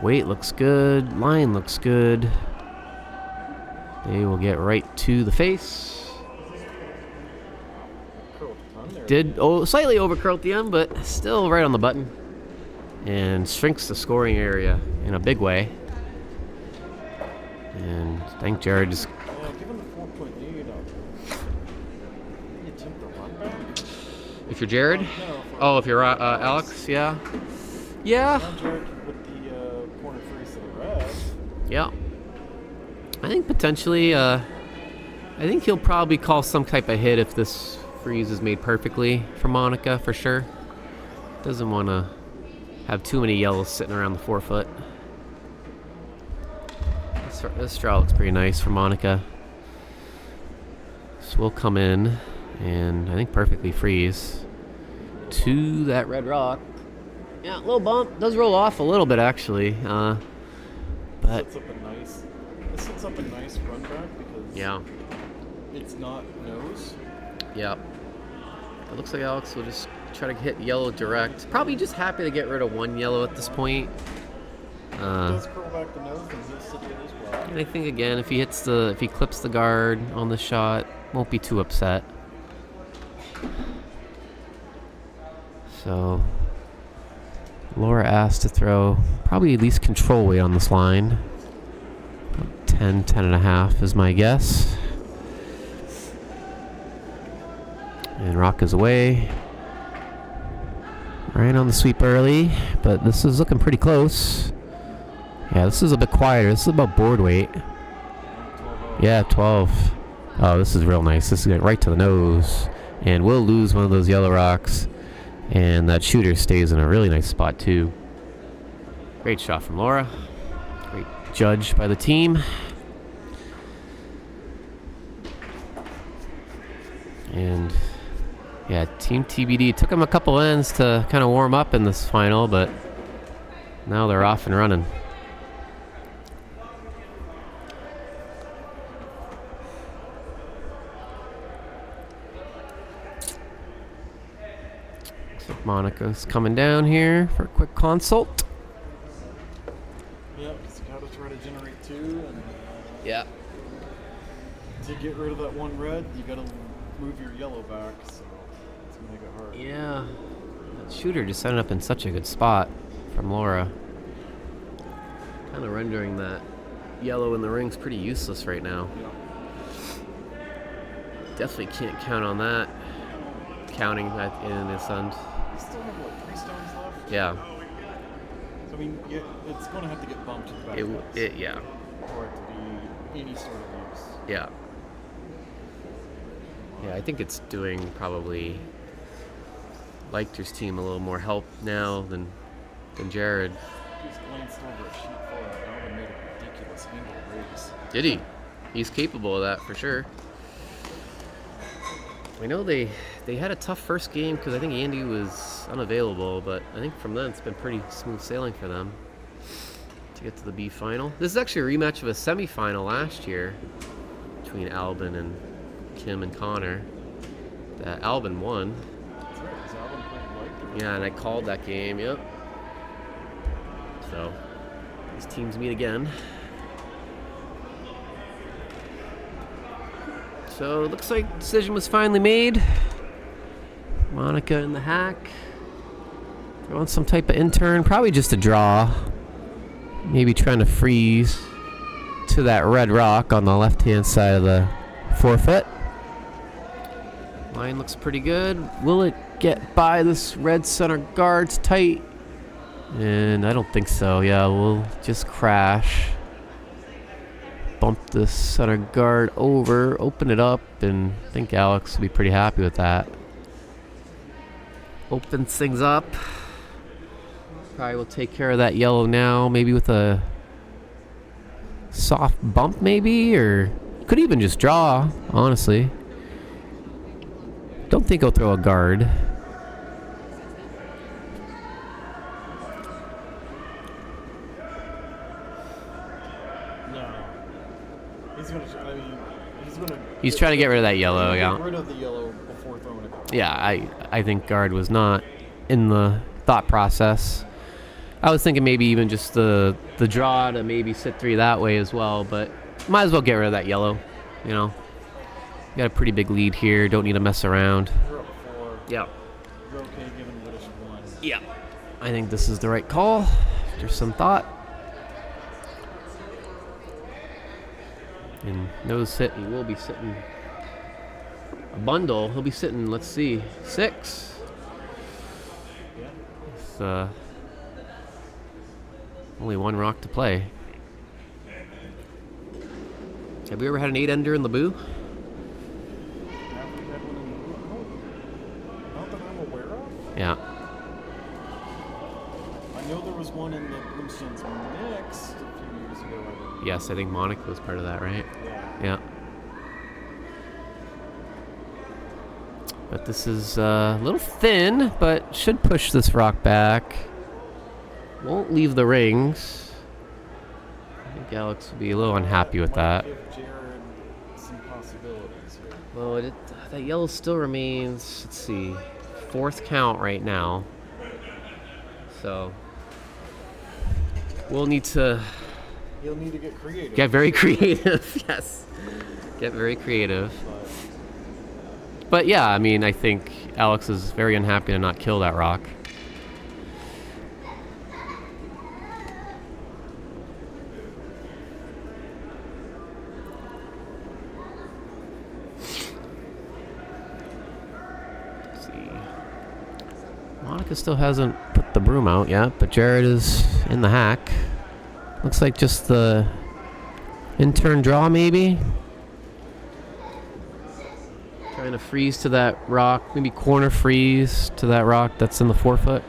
Weight looks good. Line looks good. They will get right to the face. Did slightly overcurl at the end, but still right on the button. And shrinks the scoring area in a big way. And I think Jared just... Yeah, given the 4-point lead, you attempt the run back? If you're Jared? No, for Oh, if you're Alex, yeah. Yeah. Not Jared with the corner freeze to the red. Yeah. I think potentially, I think he'll probably call some type of hit if this freeze is made perfectly for Monica, for sure. Doesn't want to have too many yellows sitting around the 4 foot. This draw looks pretty nice for Monica. So we'll come in and I think perfectly freeze to that red rock. Yeah, a little bump. Does roll off a little bit actually. But This sets up a nice run back because yeah, it's not nose. yeah. It looks like Alex will just try to hit yellow direct. Probably just happy to get rid of one yellow at this point. It does curl back the nose and he'll sit there as well. And I think again, if he clips the guard on the shot, won't be too upset. So Laura asked to throw probably at least control weight on this line. 10 and a half is my guess. And rock is away. Right on the sweep early, but this is looking pretty close. Yeah, this is a bit quieter. This is about board weight. Yeah, 12. Oh, this is real nice. This is going right to the nose. And we'll lose one of those yellow rocks. And that shooter stays in a really nice spot, too. Great shot from Laura. Great judge by the team. And yeah, Team TBD took them a couple ends to kind of warm up in this final, but now they're off and running. Looks like Monica's coming down here for a quick consult. Yep, it's got to try to generate 2, and Yeah. to get rid of that one red, you got to move your yellow back, so it's gonna make it hard. Yeah. That shooter just ended up in such a good spot from Laura. Kind of rendering that yellow in the ring's pretty useless right now. Yeah. Definitely can't count on that. Counting that in this end. You still have, what, 3 stones left? Yeah. So, I mean, it's going to have to get bumped back Yeah. for it to be any sort of use. Yeah. Yeah, I think it's doing probably Leichter's team a little more help now than Jared. He just glanced over a sheet full of Alvin made a ridiculous angle raise. Did he? He's capable of that for sure. I know they had a tough first game because I think Andy was unavailable, but I think from then it's been pretty smooth sailing for them to get to the B final. This is actually a rematch of a semifinal last year between Albin and Kim and Connor. That Albin won. That's right, because Alvin played Leichter. Yeah, and I called that game, yep. So, these teams meet again. So, it looks like decision was finally made. Monica in the hack. Throwing some type of intern, probably just a draw. Maybe trying to freeze to that red rock on the left-hand side of the 4 foot. Line looks pretty good. Will it get by this red center guard's tight? And I don't think so. Yeah, we'll just crash. Bump the center guard over, open it up, and I think Alex will be pretty happy with that. Opens things up. Probably will take care of that yellow now, maybe with a soft bump maybe, or could even just draw, honestly. Don't think he'll throw a guard. No. He's trying to get rid of that yellow, yeah. Get rid of the yellow before throwing a guard. Yeah, I think guard was not in the thought process. I was thinking maybe even just the draw to maybe sit 3 that way as well, but might as well get rid of that yellow, you know. Got a pretty big lead here, don't need to mess around. You're up 4. Yeah. You're okay giving British 1. Yeah. I think this is the right call after some thought. And nose hit, he will be sitting a bundle. He'll be sitting, let's see, 6. with only one rock to play. Have we ever had an 8-ender in Laboo? Have we had one in the not that I'm aware of. Yeah. I know there was one in the Broomstones mix a few years ago. I believe. Yes, I think Monica was part of that, right? Yeah. Yeah. But this is a little thin, but should push this rock back. Won't leave the rings. I think Alex will be a little unhappy with that. Give Jared some possibilities here. Well, that yellow still remains, let's see, 4th count right now. So, we'll need to He'll need to get creative. get very creative. Yes. Get very creative. But yeah, I mean, I think Alex is very unhappy to not kill that rock. Let's see. Monica still hasn't put the broom out yet, but Jared is in the hack. Looks like just the in-turn draw, maybe. Trying to freeze to that rock, maybe corner freeze to that rock that's in the 4-foot.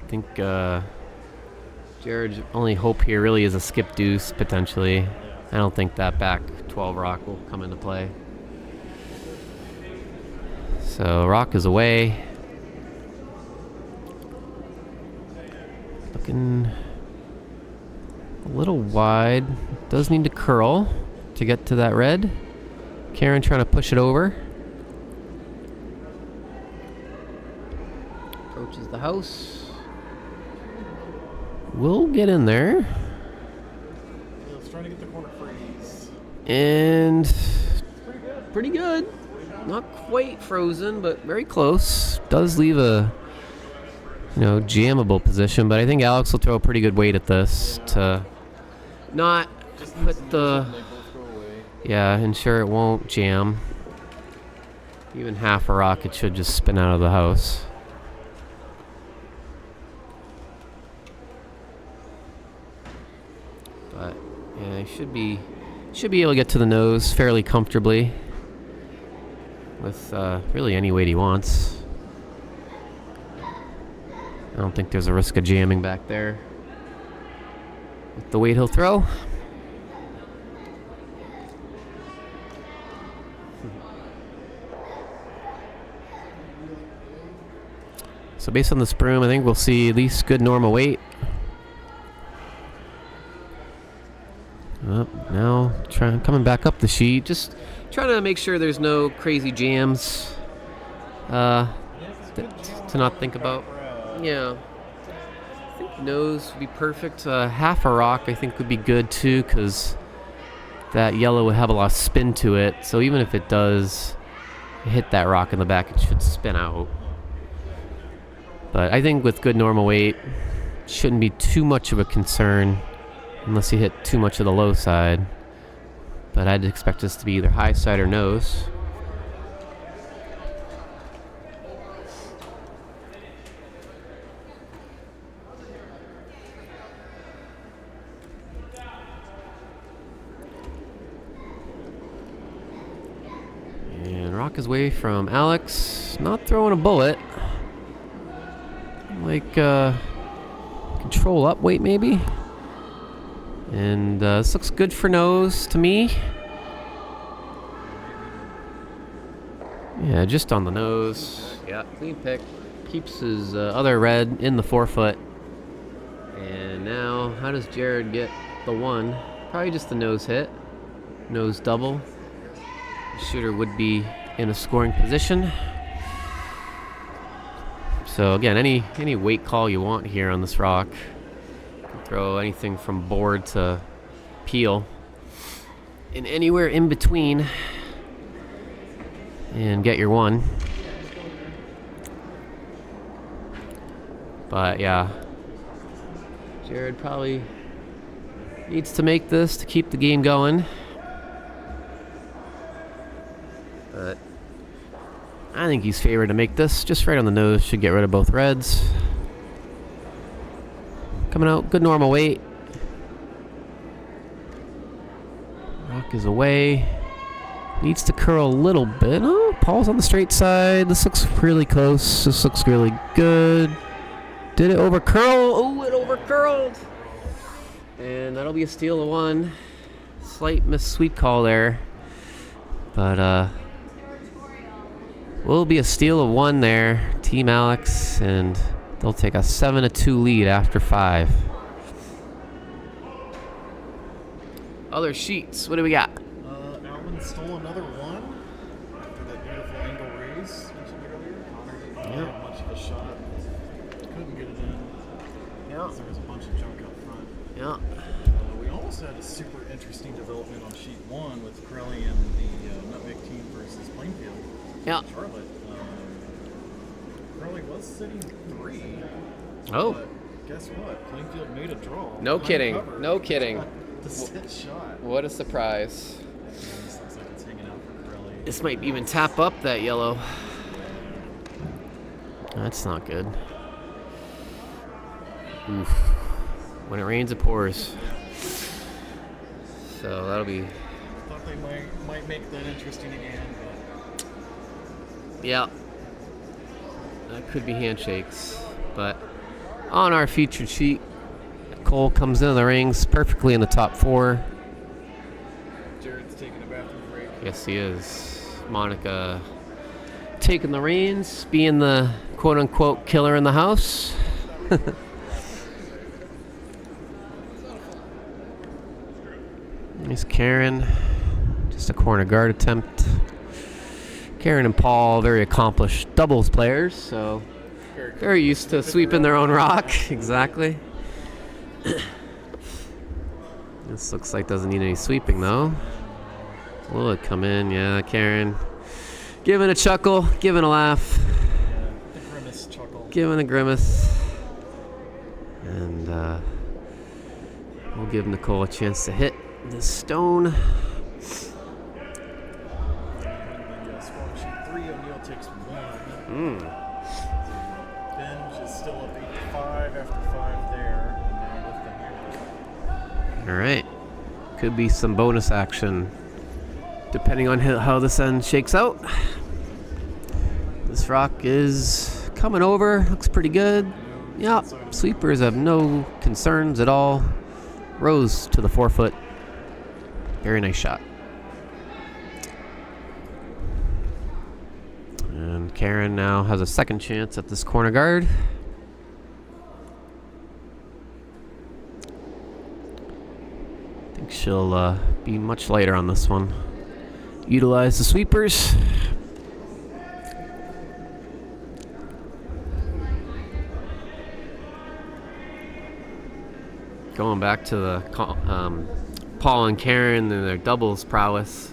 I think Jared's only hope here really is a skip deuce, potentially. I don't think that back 12 rock will come into play. So rock is away. Looking a little wide. Does need to curl to get to that red. Karen trying to push it over. Approaches the house. We'll get in there. He was trying to get the corner freeze. And pretty good. Not quite frozen, but very close. Does leave a jammable position, but I think Alex will throw a pretty good weight at this to not put the ensure it won't jam. Even half a rock, it should just spin out of the house. But yeah, he should be able to get to the nose fairly comfortably with really any weight he wants. I don't think there's a risk of jamming back there with the weight he'll throw. So based on this broom, I think we'll see at least good normal weight. Now coming back up the sheet, just trying to make sure there's no crazy jams to not think about. Yeah, I think nose would be perfect. Half a rock I think would be good too, because that yellow would have a lot of spin to it. So even if it does hit that rock in the back, it should spin out. But I think with good normal weight, shouldn't be too much of a concern unless you hit too much of the low side. But I'd expect this to be either high side or nose. And rock his way from Alex, not throwing a bullet. Like control up weight maybe. And this looks good for nose to me. Yeah, just on the nose. Yeah, clean pick. Keeps his other red in the 4-foot. And now, how does Jared get the 1? Probably just the nose hit. Nose double. The shooter would be in a scoring position. So again, any weight call you want here on this rock. Throw anything from board to peel. And anywhere in between. And get your 1. But yeah, Jared probably needs to make this to keep the game going. But I think he's favored to make this. Just right on the nose. Should get rid of both reds. Coming out, good normal weight. Rock is away. Needs to curl a little bit. Oh, Paul's on the straight side. This looks really close. This looks really good. Did it overcurl? Oh, it overcurled. And that'll be a steal of 1. Slight sweep call there. But, will be a steal of 1 there. Team Alex, and they'll take a 7-2 lead after 5. Other sheets, what do we got? Alvin stole another 1 after that beautiful angle raise mentioned earlier. Connor didn't have much of a shot. Couldn't get it in. Yeah. There was a bunch of junk up front. Yeah. We also had a super interesting development on sheet 1 with Crowley and the Nutmeg team versus Plainfield. Yeah. Charlotte. Crowley was sitting 3. Oh. But guess what? Plainfield made a draw. No kidding. Uncovered. No kidding. The sit shot. What a surprise. This looks like it's hanging out for Crowley. This might even tap up that yellow. That's not good. Oof. When it rains, it pours. So that'll be... Thought they might make that interesting again, but... Yeah. That could be handshakes. But on our featured sheet, Cole comes into the rings perfectly in the top 4. Jared's taking a bathroom break. Yes, he is. Monica taking the reins, being the quote-unquote killer in the house. Nice Karen. Just a corner guard attempt. Karen and Paul, very accomplished doubles players, so very used to sweeping their own rock. Exactly. This looks like doesn't need any sweeping though. Will it come in? Yeah, Karen. Giving a chuckle, giving a laugh. The grimace chuckle. Giving a grimace. And we'll give Nicole a chance to hit this stone. Scoring sheet 3, O'Neill takes 1. Benj is still up 8-5 after 5 there. And now lifting here. All right. Could be some bonus action depending on how this end shakes out. This rock is coming over. Looks pretty good. Yeah, sweepers have no concerns at all. Rose to the 4-foot. Very nice shot. And Karen now has a second chance at this corner guard. I think she'll be much lighter on this one. Utilize the sweepers. Going back to the Paul and Karen and their doubles prowess.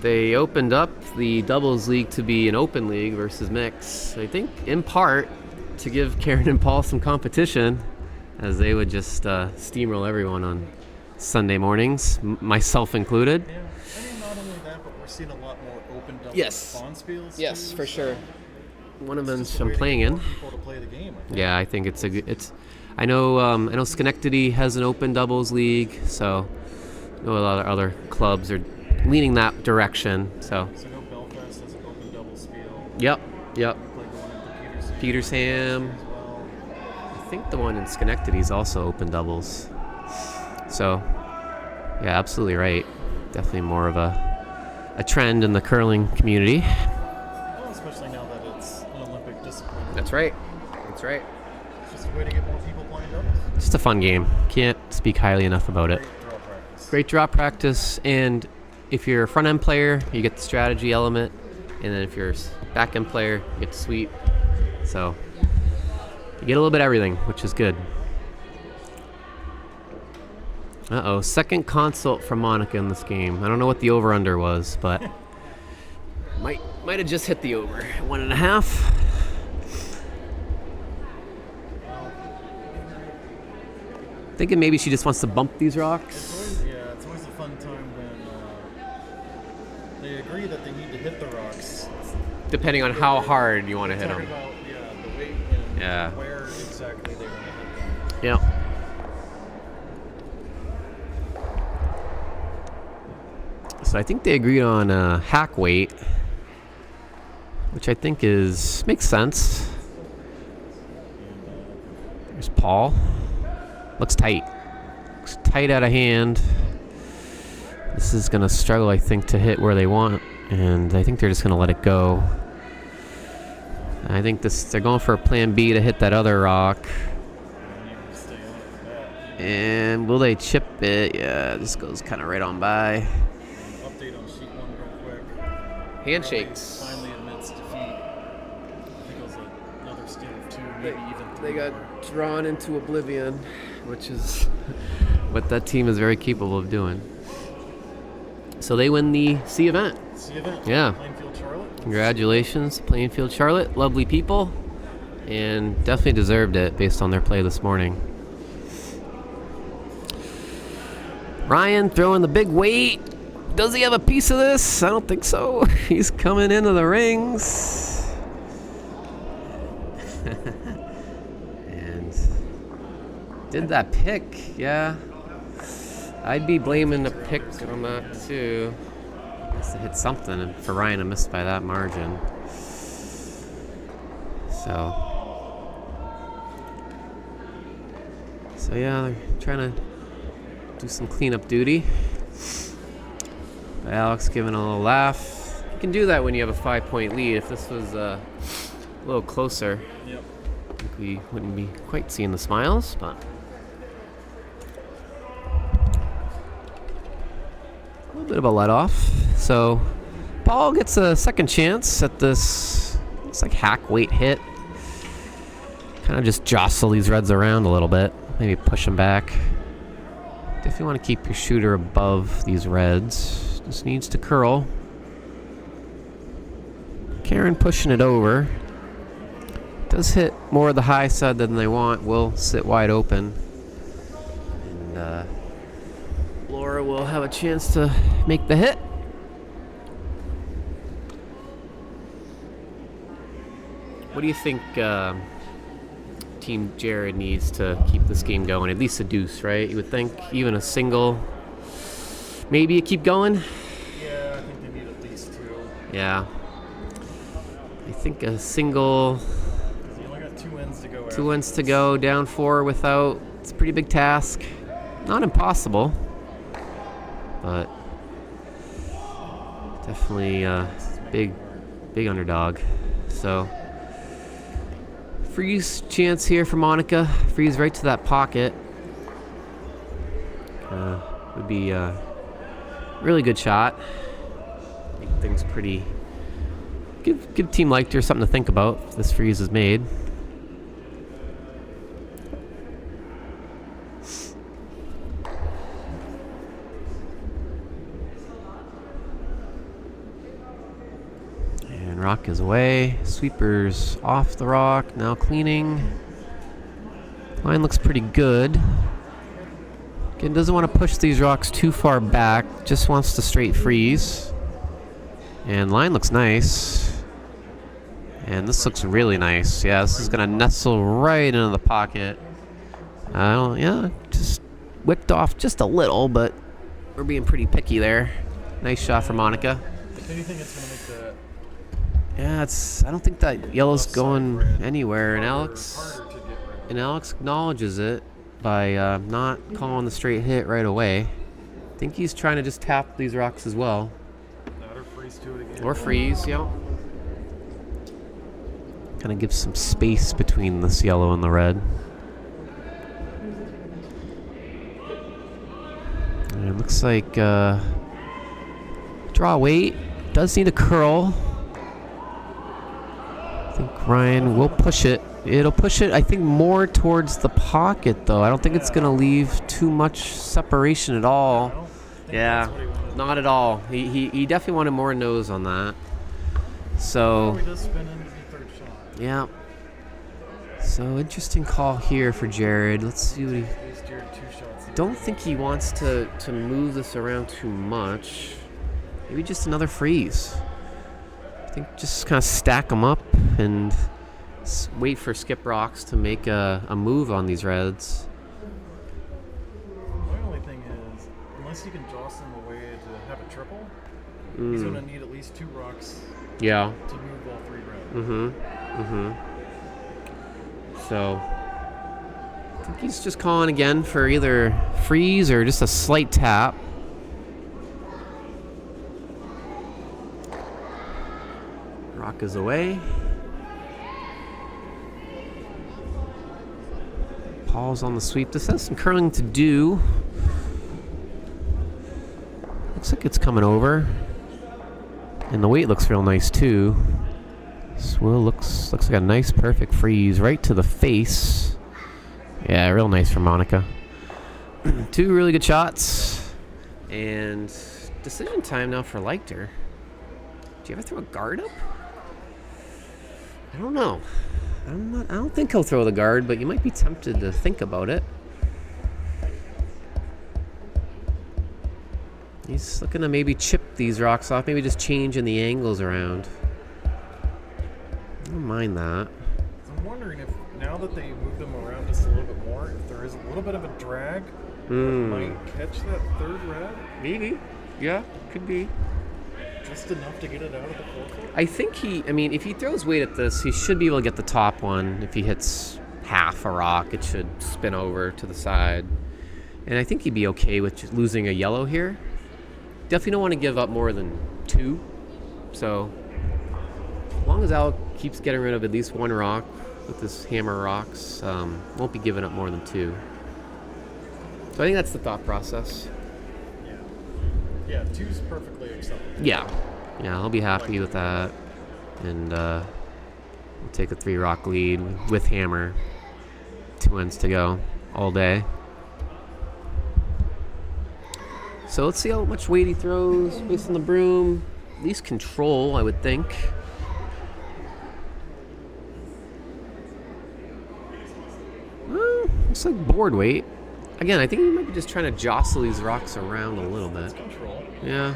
They opened up the doubles league to be an open league versus mix. I think in part to give Karen and Paul some competition, as they would just steamroll everyone on Sunday mornings, myself included. Yeah, I mean, not only that, but we're seeing a lot more open doubles. Yes. On Spiels Yes, too, for so sure. One of it's them's just I'm waiting playing for in. more people to play the game, I think. Yeah, I think it's a good. It's. I know Schenectady has an open doubles league, so I know a lot of other clubs are leaning that direction. So. So I know Belfast has an open double Spiel. Yep. We played the one at the Petersham. as well. I think the one in Schenectady is also open doubles. So, yeah, absolutely right. Definitely more of a trend in the curling community. Well, especially now that it's an Olympic discipline. That's right. That's right. It's just a way to get more people playing doubles. Just a fun game. Can't speak highly enough about it. Great draw practice. Great drop practice, and if you're a front end player, you get the strategy element, and then if you're a back end player, you get the sweep. So you get a little bit of everything, which is good. Uh-oh, second consult from Monica in this game. I don't know what the over-under was, but might have just hit the over. 1.5. Thinking maybe she just wants to bump these rocks. It's always a fun time when they agree that they need to hit the rocks. Depending on how hard you want to hit them. About, the weight and where exactly they want to hit them. Yeah. So I think they agreed on hack weight, which I think makes sense. There's Paul. Looks tight. Looks tight out of hand. This is going to struggle, I think, to hit where they want, and I think they're just going to let it go. I think they're going for a plan B to hit that other rock. And will they chip it? Yeah, this goes kind of right on by. Update on sheet 1 real quick. Handshakes. Finally admits defeat. I think it was another steal of 2, maybe even 3. They got drawn into oblivion, which is what that team is very capable of doing. So they win the C event. Yeah. Plainfield, Charlotte. Congratulations, Plainfield, Charlotte. Lovely people, and definitely deserved it based on their play this morning. Ryan throwing the big weight. Does he have a piece of this? I don't think so. He's coming into the rings. And did that pick, yeah. I'd be blaming the pick on that too. Must have hit something, and for Ryan to miss by that margin. So yeah, they're trying to do some cleanup duty. But Alex giving a little laugh. You can do that when you have a 5-point lead. If this was a little closer, I think we wouldn't be quite seeing the smiles, but a little bit of a let off. So Paul gets a second chance at this. It's like hack weight hit. Kind of just jostle these reds around a little bit. Maybe push them back. If you want to keep your shooter above these reds, just needs to curl. Karen pushing it over. Does hit more of the high side than they want. Will sit wide open. And Laura will have a chance to make the hit. What do you think Team Jared needs to keep this game going? At least a deuce, right? You would think even a single. Maybe you keep going? Yeah, I think they need at least 2. Yeah. I think a single. You only got 2 ends to go. 2 ends to go, down 4 without. It's a pretty big task. Not impossible, but definitely a big underdog. So freeze chance here for Monica. Freeze right to that pocket. Would be a really good shot. Make things pretty. Give Team Leichter something to think about if this freeze is made. And rock is away. Sweepers off the rock. Now cleaning. Line looks pretty good. Again, doesn't want to push these rocks too far back. Just wants to straight freeze. And line looks nice. And this looks really nice. Yeah, this is going to nestle right into the pocket. Just wicked off just a little, but we're being pretty picky there. Nice shot for Monica. If anything, it's going to make that. Yeah, I don't think that yellow's going anywhere, and Alex acknowledges it by not calling the straight hit right away. I think he's trying to just tap these rocks as well. Or freeze to it again. Or freeze, yeah. Kind of gives some space between this yellow and the red. And it looks like draw weight. Does need a curl. I think Ryan will push it. It'll push it, I think, more towards the pocket, though. I don't think it's going to leave too much separation at all. Yeah, not at all. He definitely wanted more nose on that. So, yeah. So, interesting call here for Jared. Let's see what Jared 2 shots. Don't think he wants to move this around too much. Maybe just another freeze. I think just kind of stack them up and wait for Skip Rocks to make a move on these reds. My only thing is, unless you can toss them away to have a triple, he's going to need at least 2 rocks Yeah. to move all 3 red. So, I think he's just calling again for either freeze or just a slight tap. Rock is away. Paul's on the sweep. This has some curling to do. Looks like it's coming over. And the weight looks real nice too. Swill looks like a nice perfect freeze right to the face. Yeah, real nice for Monica. 2 really good shots. And decision time now for Leichter. Do you ever throw a guard up? I don't know. I don't think he'll throw the guard, but you might be tempted to think about it. He's looking to maybe chip these rocks off, maybe just changing the angles around. I don't mind that. I'm wondering if now that they move them around just a little bit more, if there is a little bit of a drag, that might catch that 3rd red. Maybe. Yeah, could be. Just enough to get it out of the 4-foot? I think if he throws weight at this, he should be able to get the top one. If he hits half a rock, it should spin over to the side. And I think he'd be okay with just losing a yellow here. Definitely don't want to give up more than 2. So, as long as Al keeps getting rid of at least 1 rock with his hammer rocks, won't be giving up more than 2. So I think that's the thought process. Yeah, 2's perfectly acceptable. Yeah, I'll be happy with that. And we'll take a 3 rock lead with hammer. 2 ends to go all day. So let's see how much weight he throws based on the broom. At least control, I would think. Well, looks like board weight. Again, I think he might be just trying to jostle these rocks around a little bit. Control. Yeah.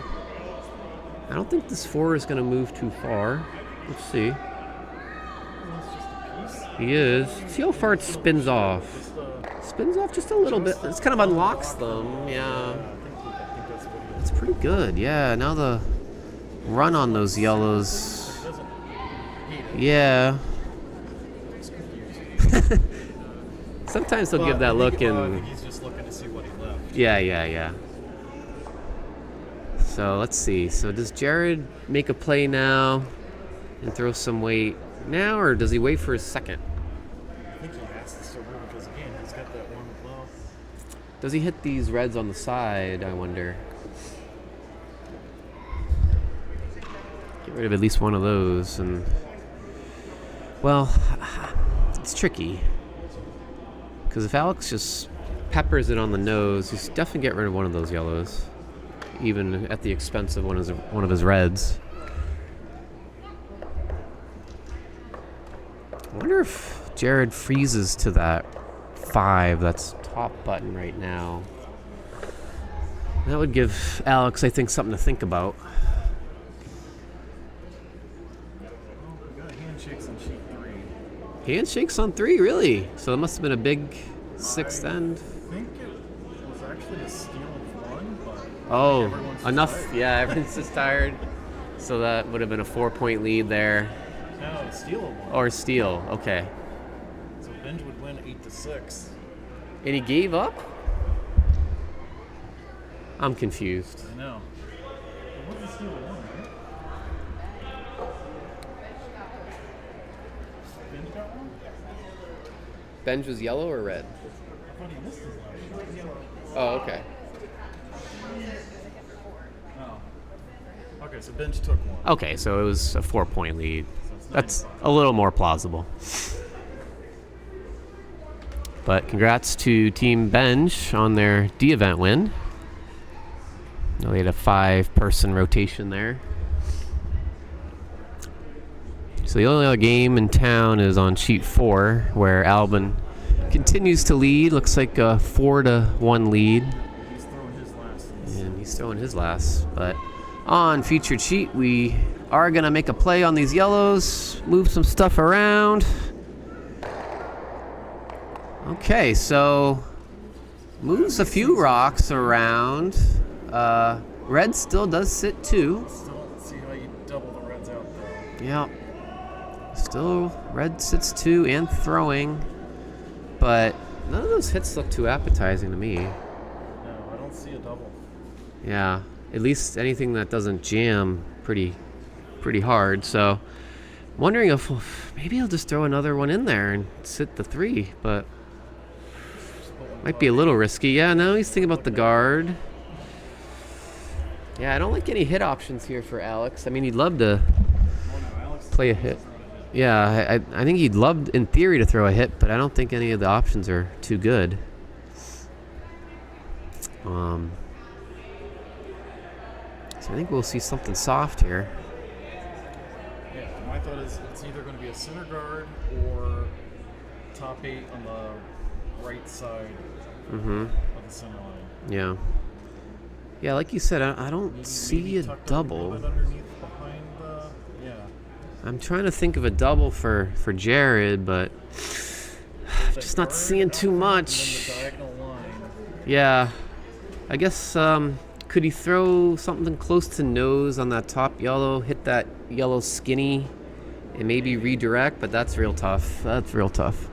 I don't think this 4 is going to move too far. Let's see. He is. See how far it spins off. Spins off just a little bit. It's kind of unlocks them. Yeah. It's pretty good. Yeah. Now the run on those yellows. Yeah. Sometimes they'll give that look and. He's just looking to see what he left. Yeah. So let's see. So does Jared make a play now and throw some weight now, or does he wait for his second? I think he has to still move because again, he's got that one well. Does he hit these reds on the side, I wonder? Get rid of at least one of those, and well, it's tricky. Because if Alex just peppers it on the nose, he's definitely get rid of one of those yellows, even at the expense of one of his reds. I wonder if Jared freezes to that 5 that's top button right now. That would give Alex, I think, something to think about. We got handshakes on sheet 3. Handshakes on 3, really? So it must have been a big 6th end. I think it was actually a steal of 1, but Oh, everyone's enough. tired. Yeah, everyone's just tired. So that would have been a 4-point lead there. No, steal of 1. Or steal. Okay. So Benj would win 8-6. And he gave up? I'm confused. I know. It was a steal of 1, right? Benj got 1? Benj was yellow or red? I thought he missed his last shot. Oh, okay. Oh. Okay, so Benj took 1. Okay, so it was a 4-point lead. it's That's a little more plausible. But congrats to Team Benj on their D-event win. They had a 5-person rotation there. So the only other game in town is on sheet 4, where Albin continues to lead. Looks like a 4-1 lead. He's throwing his last. And he's throwing his last. But on featured sheet, we are going to make a play on these yellows, move some stuff around. Okay, so moves a few rocks around. Red still does sit 2. Still see how you double the reds out though. Yep. Still red sits 2 and throwing. But none of those hits look too appetizing to me. No, I don't see a double. Yeah, at least anything that doesn't jam pretty hard. So I'm wondering if maybe I'll just throw another one in there and sit the 3, but might be a little risky. Yeah, now he's thinking about the guard. Yeah, I don't like any hit options here for Alex. I mean, he'd love to play a hit. Yeah, I think he'd love, in theory, to throw a hit, but I don't think any of the options are too good. So I think we'll see something soft here. Yeah, my thought is it's either going to be a center guard or top 8 on the right side of the center line. Yeah. Yeah, like you said, I don't see a double. I'm trying to think of a double for Jared, but just not seeing too much. Yeah. I guess, could he throw something close to nose on that top yellow, hit that yellow skinny, and maybe redirect? But that's real tough. That's real tough.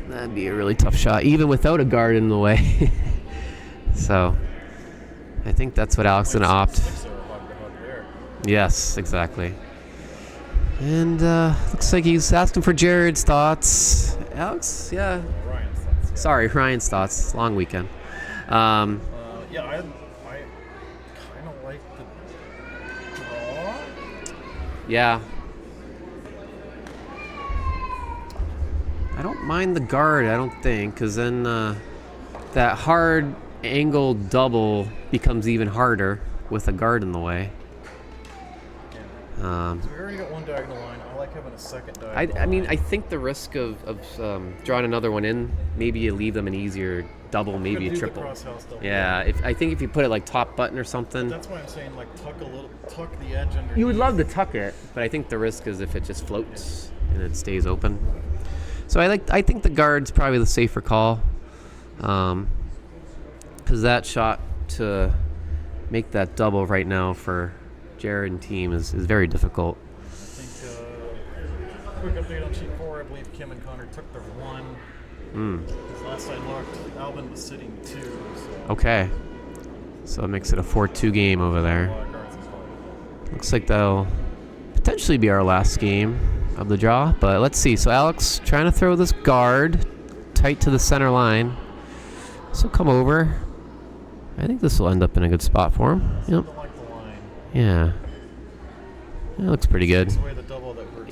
That'd be a really tough shot, even without a guard in the way. So I think that's what Alex is going to opt. Yes, exactly. And looks like he's asking for Jared's thoughts. Alex, yeah. Ryan's thoughts. Yeah. Sorry, Ryan's thoughts. Long weekend. Yeah, I kind of like the draw. Yeah. I don't mind the guard, I don't think, because then that hard angle double becomes even harder with a guard in the way. So we already got one diagonal line. I like having a second diagonal I mean, line. I think the risk of drawing another one in, maybe you leave them an easier double, maybe a triple. Yeah, I think if you put it like top button or something. That's why I'm saying like tuck the edge underneath. You would love to tuck it, but I think the risk is if it just floats and it stays open. So I think the guard's probably the safer call, because that shot to make that double right now for Jared and team is very difficult. I think, quick update on sheet 4, I believe Kim and Connor took their 1. Because last I looked, Alvin was sitting 2. So Okay. So it makes it a 4-2 game over there. Looks like that'll potentially be our last game of the draw, but let's see. So Alex trying to throw this guard tight to the center line. This will come over. I think this will end up in a good spot for him. Yep. Yeah. It looks pretty good.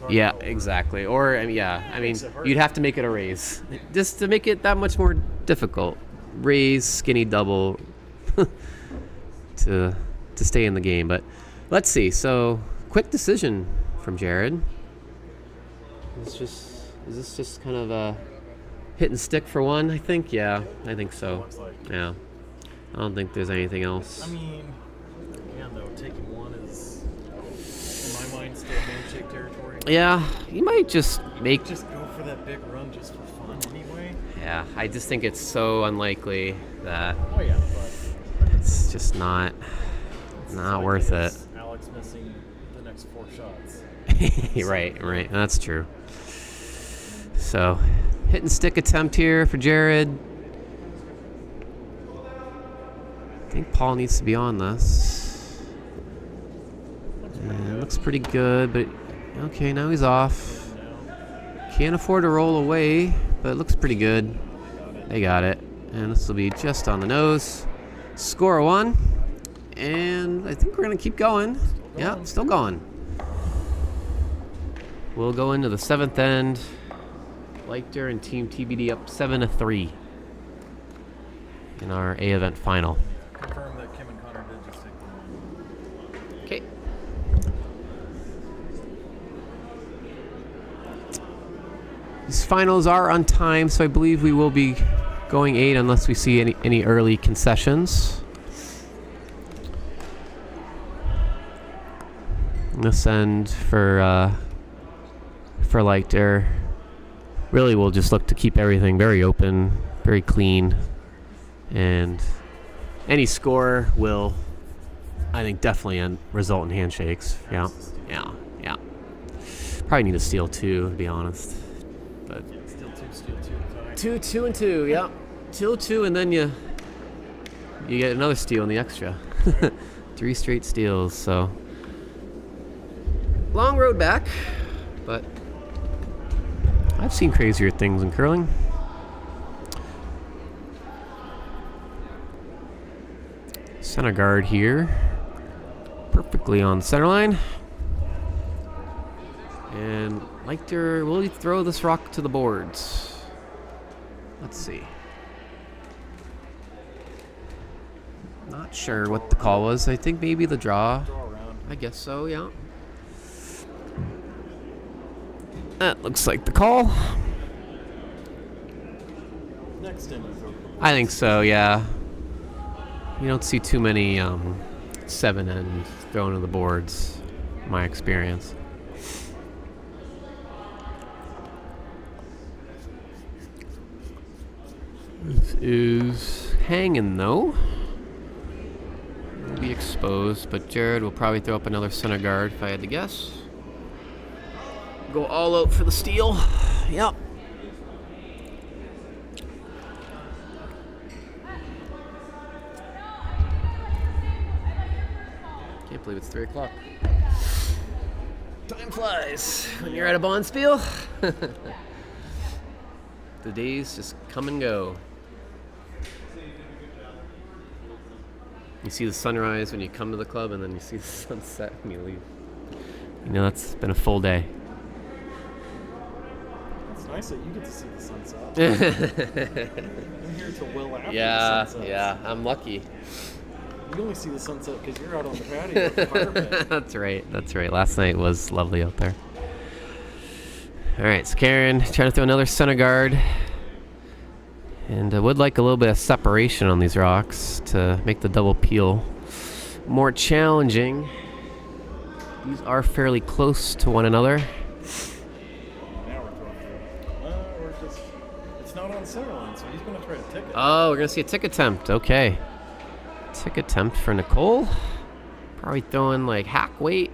Yeah, exactly. Or, I mean, you'd have to make it a raise. Just to make it that much more difficult. Raise, skinny double to stay in the game. But let's see. So, quick decision from Jared. Is this just kind of a hit and stick for one, I think? Yeah, I think so. Yeah. I don't think there's anything else. I mean, again, though, taking one is, in my mind, still handshake territory. Yeah, you might just make... Just go for that big run just for fun anyway. Yeah, I just think it's so unlikely that... Oh, yeah, but... It's just not worth it. Alex missing the next 4 shots. Right. That's true. So, hit and stick attempt here for Jared. I think Paul needs to be on this. Looks pretty good, but okay, now he's off. Can't afford to roll away, but it looks pretty good. They got it. And this will be just on the nose. Score 1. And I think we're going to keep going. Yeah, still going. We'll go into the 7th end. Leichter and Team TBD up 7-3 in our A event final. Confirm that Kim and Connor did just take the one. Okay. These finals are on time, so I believe we will be going 8 unless we see any early concessions. This end for Lighter. Really, we'll just look to keep everything very open, very clean, and any score will, I think, definitely result in handshakes. Yeah. Probably need a steal 2, to be honest. But Yeah, steal 2. 2 and 2. Yeah, steal 2, and then you get another steal in the extra. 3 straight steals. So long road back, but I've seen crazier things in curling. Center guard here, perfectly on the center line. And Lichter, will he throw this rock to the boards? Let's see. Not sure what the call was. I think maybe the draw. Draw around. I guess so, yeah. That looks like the call. Next in. I think so, yeah. You don't see too many 7 end thrown to the boards, in my experience. This is hanging though. Will be exposed, but Jared will probably throw up another center guard if I had to guess. Go all out for the steal. Yep. Can't believe it's 3 o'clock. Time flies when you're at a Bonspiel. The days just come and go. You see the sunrise when you come to the club, and then you see the sunset when you leave. You know, that's been a full day. It's nice that you get to see the sunset. I'm here till well after the sunset. Yeah, I'm lucky. You only see the sunset because you're out on the patio at the fire pit. That's right. Last night was lovely out there. All right, so Karen trying to throw another center guard. And I would like a little bit of separation on these rocks to make the double peel more challenging. These are fairly close to one another. Now we're throwing through. It's not on center line, so he's going to try to tick it. Oh, we're going to see a tick attempt. Okay. Tick attempt for Nicole. Probably throwing like hack weight.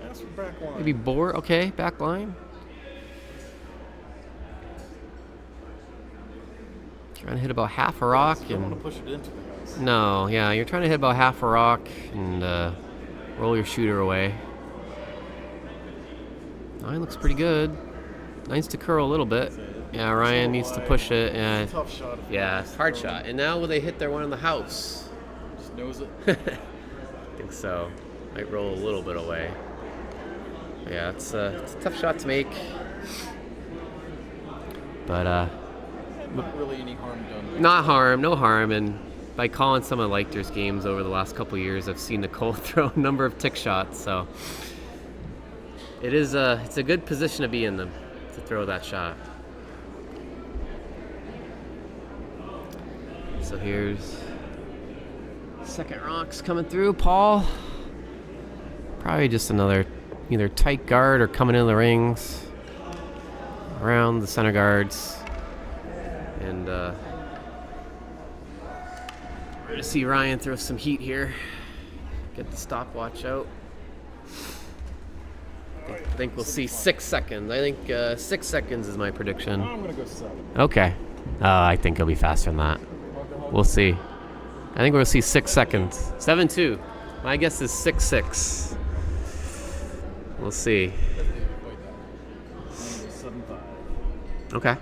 Ask for back line. Maybe board. Okay, back line. Trying to hit about half a rock. You don't want to push it into the house. No, yeah, you're trying to hit about half a rock and roll your shooter away. Line looks pretty good. Nice to curl a little bit. Yeah, Ryan needs to push it. Yeah, Tough shot. yeah, hard shot. And now will they hit their one in the house? Just knows it. I think so. Might roll a little bit away. Yeah, it's a tough shot to make. But Not really any harm done. no harm, and by calling some of Lichter's games over the last couple years, I've seen Nicole throw a number of tick shots, so it's a good position to be in them to throw that shot. So here's second rocks coming through. Paul, probably just another either tight guard or coming in the rings around the center guards. And we're going to see Ryan throw some heat here. Get the stopwatch out. I think we'll see 6 seconds. I think 6 seconds is my prediction. I'm going to go 7. Okay. I think it'll be faster than that. We'll see. I think we'll see 6 seconds. 7-2. My guess is 6-6. We'll see. 7-5. Okay.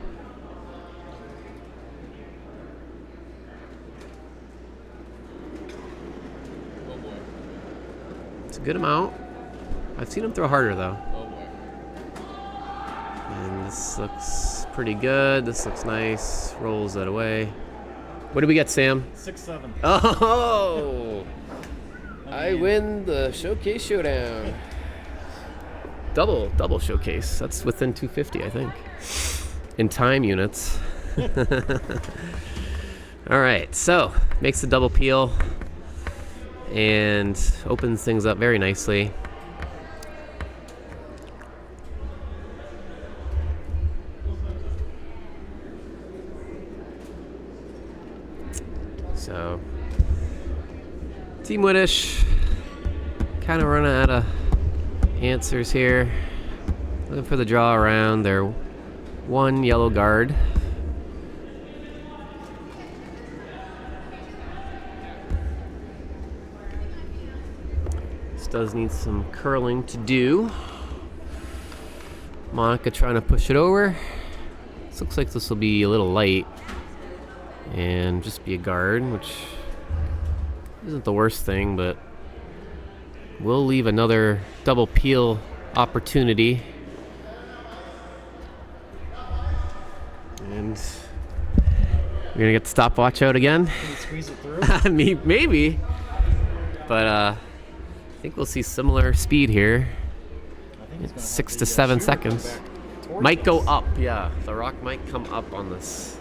Oh boy. It's a good amount. I've seen him throw harder though. Oh boy. And this looks pretty good. This looks nice. Rolls that away. What did we get, Sam? 6-7. Oh! I win the showcase showdown. Double showcase. That's within 250, I think. in time units. All right, so makes the double peel and opens things up very nicely. So, Team Widdish kind of running out of answers here. Looking for the draw around their one yellow guard. This does need some curling to do. Monica trying to push it over. This looks like this will be a little light and just be a guard, which isn't the worst thing, but we'll leave another double peel opportunity. And we're gonna get the stopwatch out again. Can you squeeze it through? Maybe, but I think we'll see similar speed here. I think it's 6 to 7 seconds. Might go up, yeah. The rock might come up on this.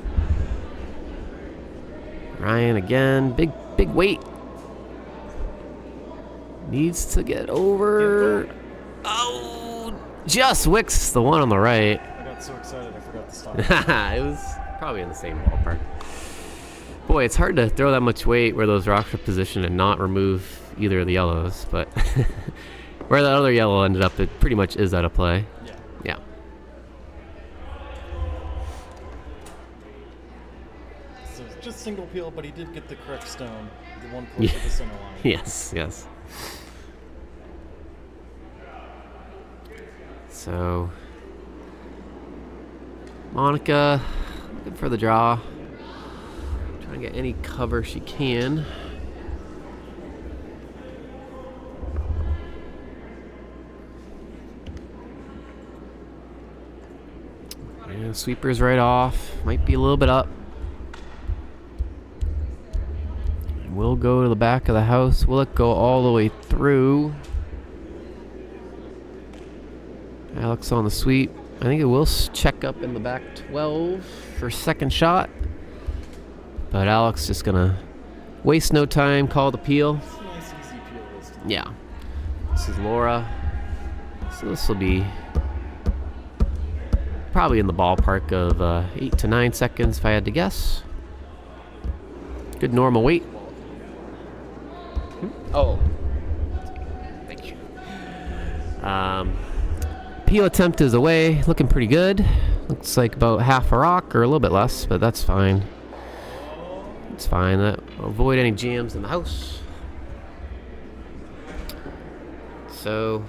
Ryan again, big weight. Needs to get over. Oh, just wicks the one on the right. I got so excited I forgot to stop. It was probably in the same ballpark. Boy, it's hard to throw that much weight where those rocks are positioned and not remove either of the yellows, but where that other yellow ended up, it pretty much is out of play. Yeah. So it's just single peel, but he did get the correct stone, the one close to the center line. Yes. So, Monica looking for the draw. Trying to get any cover she can. And sweeper's right off. Might be a little bit up. We'll go to the back of the house. Will it go all the way through? Alex on the sweep. I think it will check up in the back 12 for second shot. But Alex just gonna waste no time, call the peel. It's a nice easy peel this time. Yeah. This is Laura. So this will be probably in the ballpark of 8 to 9 seconds if I had to guess. Good normal weight. Oh. Thank you. Peel attempt is away, looking pretty good. Looks like about half a rock or a little bit less, but that's fine. It's fine. Avoid any jams in the house. So.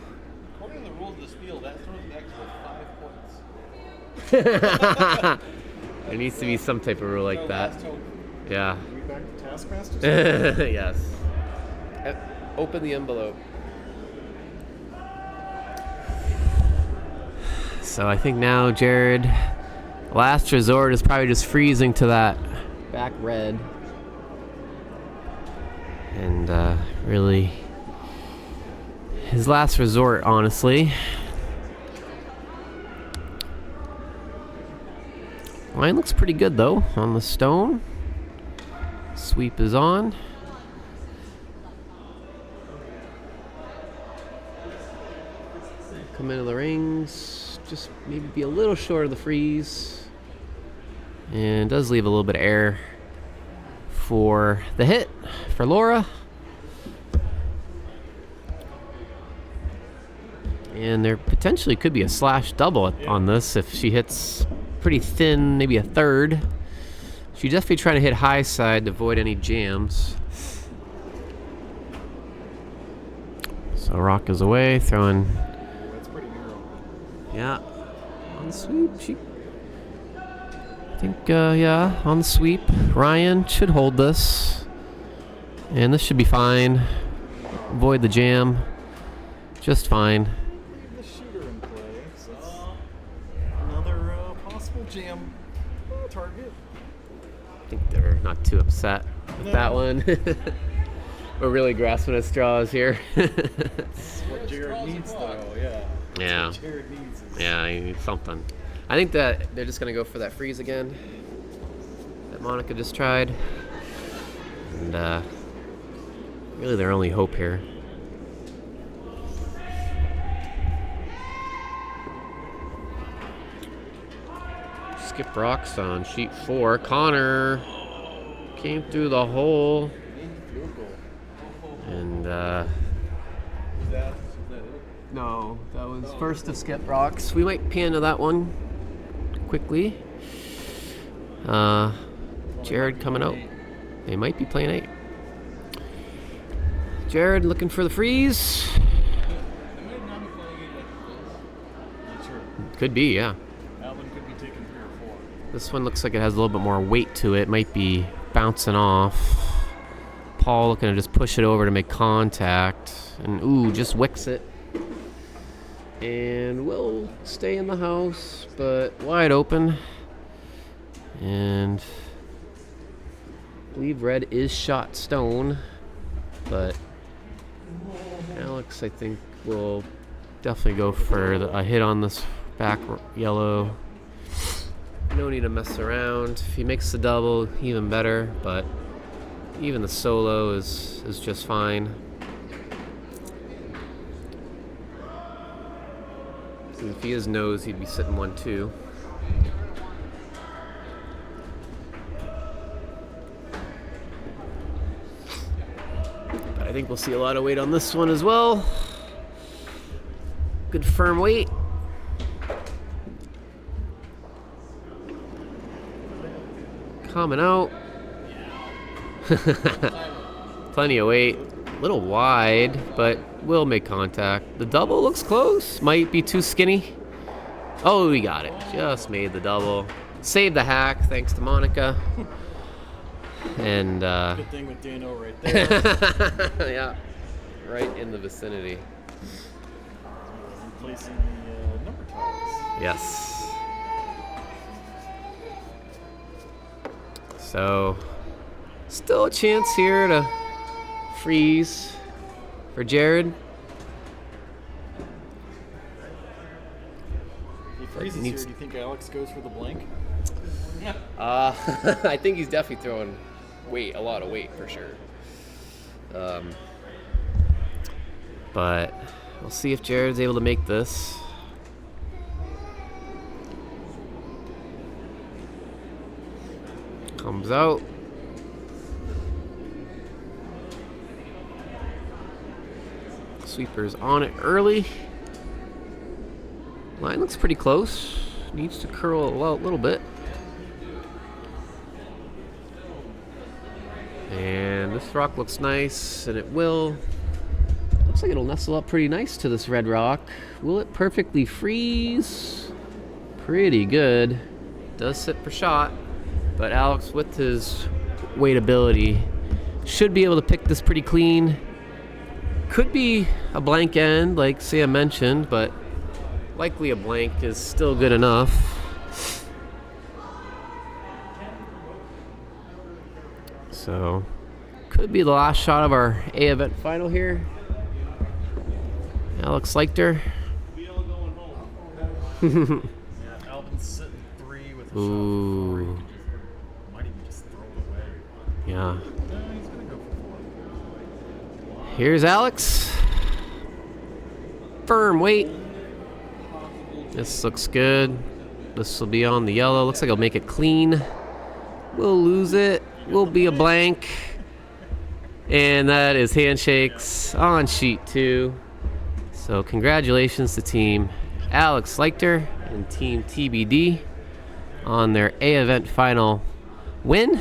According to the rules of the Spiel, that throws back to 5 points. There needs to be some type of rule like that. Yeah. Are we back to Taskmaster? Yes. Open the envelope. So I think now, Jared, last resort is probably just freezing to that back red. And really, his last resort, honestly. Line looks pretty good, though, on the stone. Sweep is on. Come into the rings, just maybe be a little short of the freeze. And does leave a little bit of air for the hit for Laura. And there potentially could be a slash double on this if she hits pretty thin, maybe a third. She's definitely trying to hit high side to avoid any jams. So rock is away, throwing. That's pretty narrow. Yeah, on the sweep. I think, yeah, on the sweep. Ryan should hold this. And this should be fine. Avoid the jam. Just fine. The shooter in play. So it's another possible jam target. I think they're not too upset with that one. We're really grasping at straws here. That's what Jared needs, though. Yeah. Yeah. What Jared needs is Yeah, you need something. I think that they're just going to go for that freeze again that Monica just tried. And really their only hope here. Skip rocks on sheet 4. Connor came through the hole. And no, that was first of Skip rocks. We might pan to that one quickly. Jared coming out. They might be playing 8. Jared looking for the freeze. Could be, yeah. Alvin could be taking 3 or 4. This one looks like it has a little bit more weight to it. Might be bouncing off. Paul looking to just push it over to make contact. And ooh, just wicks it. And will stay in the house, but wide open. And I believe red is shot stone, but Alex, I think, will definitely go for a hit on this back yellow. No need to mess around. If he makes the double, even better, but even the solo is just fine. So if he has nose, he'd be sitting 1-2. But I think we'll see a lot of weight on this one as well. Good firm weight. Coming out. Plenty of weight. A little wide, but will make contact. The double looks close. Might be too skinny. Oh, we got it. Just made the double. Saved the hack, thanks to Monica. And Good thing with Dano right there. yeah, right in the vicinity. Replacing the number tags. Yes. So, still a chance here to freeze for Jared. He freezes here. Do you think Alex goes for the blank? I think he's definitely throwing a lot of weight for sure. But we'll see if Jared's able to make this. Comes out. Sweeper's on it early. Line looks pretty close. Needs to curl a little bit. And this rock looks nice, and it will. Looks like it'll nestle up pretty nice to this red rock. Will it perfectly freeze? Pretty good. Does sit for shot, but Alex, with his weight ability, should be able to pick this pretty clean. Could be a blank end, like Sam mentioned, but likely a blank is still good enough. So, could be the last shot of our A event final here. Alex Leichter. Yeah, Alvin's sitting 3 with a shot. Ooh. Might even just throw it away. Yeah. No, he's gonna go for 4. Here's Alex. Firm weight. This looks good. This will be on the yellow. Looks like I'll make it clean. We'll lose it. Will be a blank. And that is handshakes on sheet 2. So congratulations to team Alex Leichter and team TBD on their A event final win.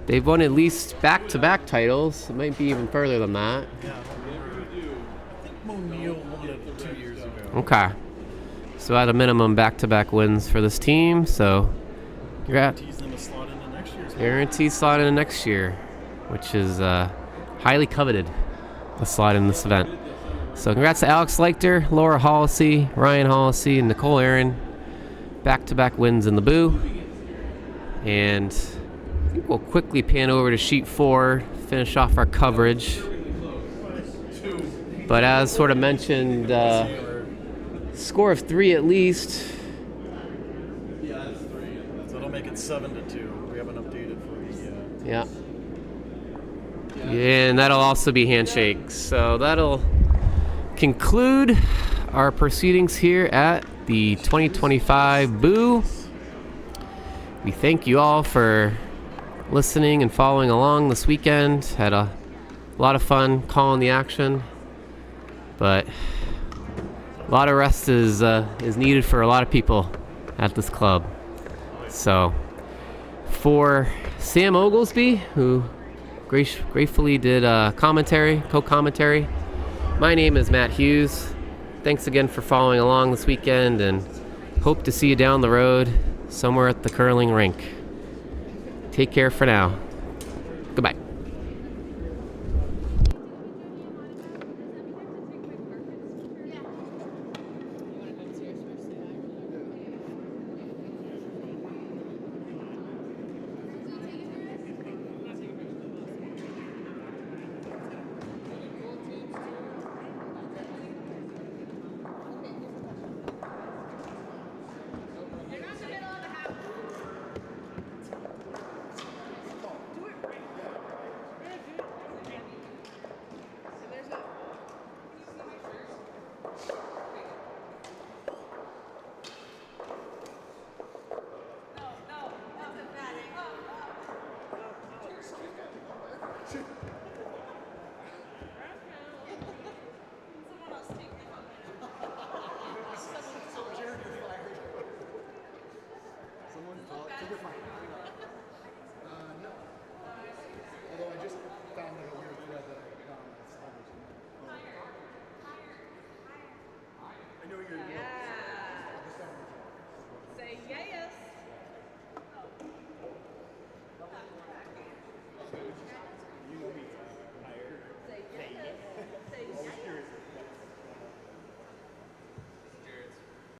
They've won at least back-to-back titles. It might be even further than that. Yeah, I think O'Neill won it 2 years ago. Okay. So at a minimum, back-to-back wins for this team. So Guarantees them a slot into next year's. guaranteed slot in next year, which is highly coveted, the slot in this event. So congrats to Alex Leichter, Laura Hollisey, Ryan Hollisey, and Nicole Aaron. Back-to-back wins in the Boo. And I think we'll quickly pan over to sheet 4, finish off our coverage. But as sort of mentioned score of 3 at least. Yeah, that's 3. So it'll make it 7-2. We haven't updated for the. Yeah. And that'll also be handshakes. So that'll conclude our proceedings here at the 2025 Boo. We thank you all for listening and following along this weekend. Had a lot of fun calling the action, but a lot of rest is needed for a lot of people at this club. So for Sam Oglesby, who gratefully did co-commentary, my name is Matt Hughes. Thanks again for following along this weekend, and hope to see you down the road somewhere at the curling rink. Take care for now. Goodbye. Say yes.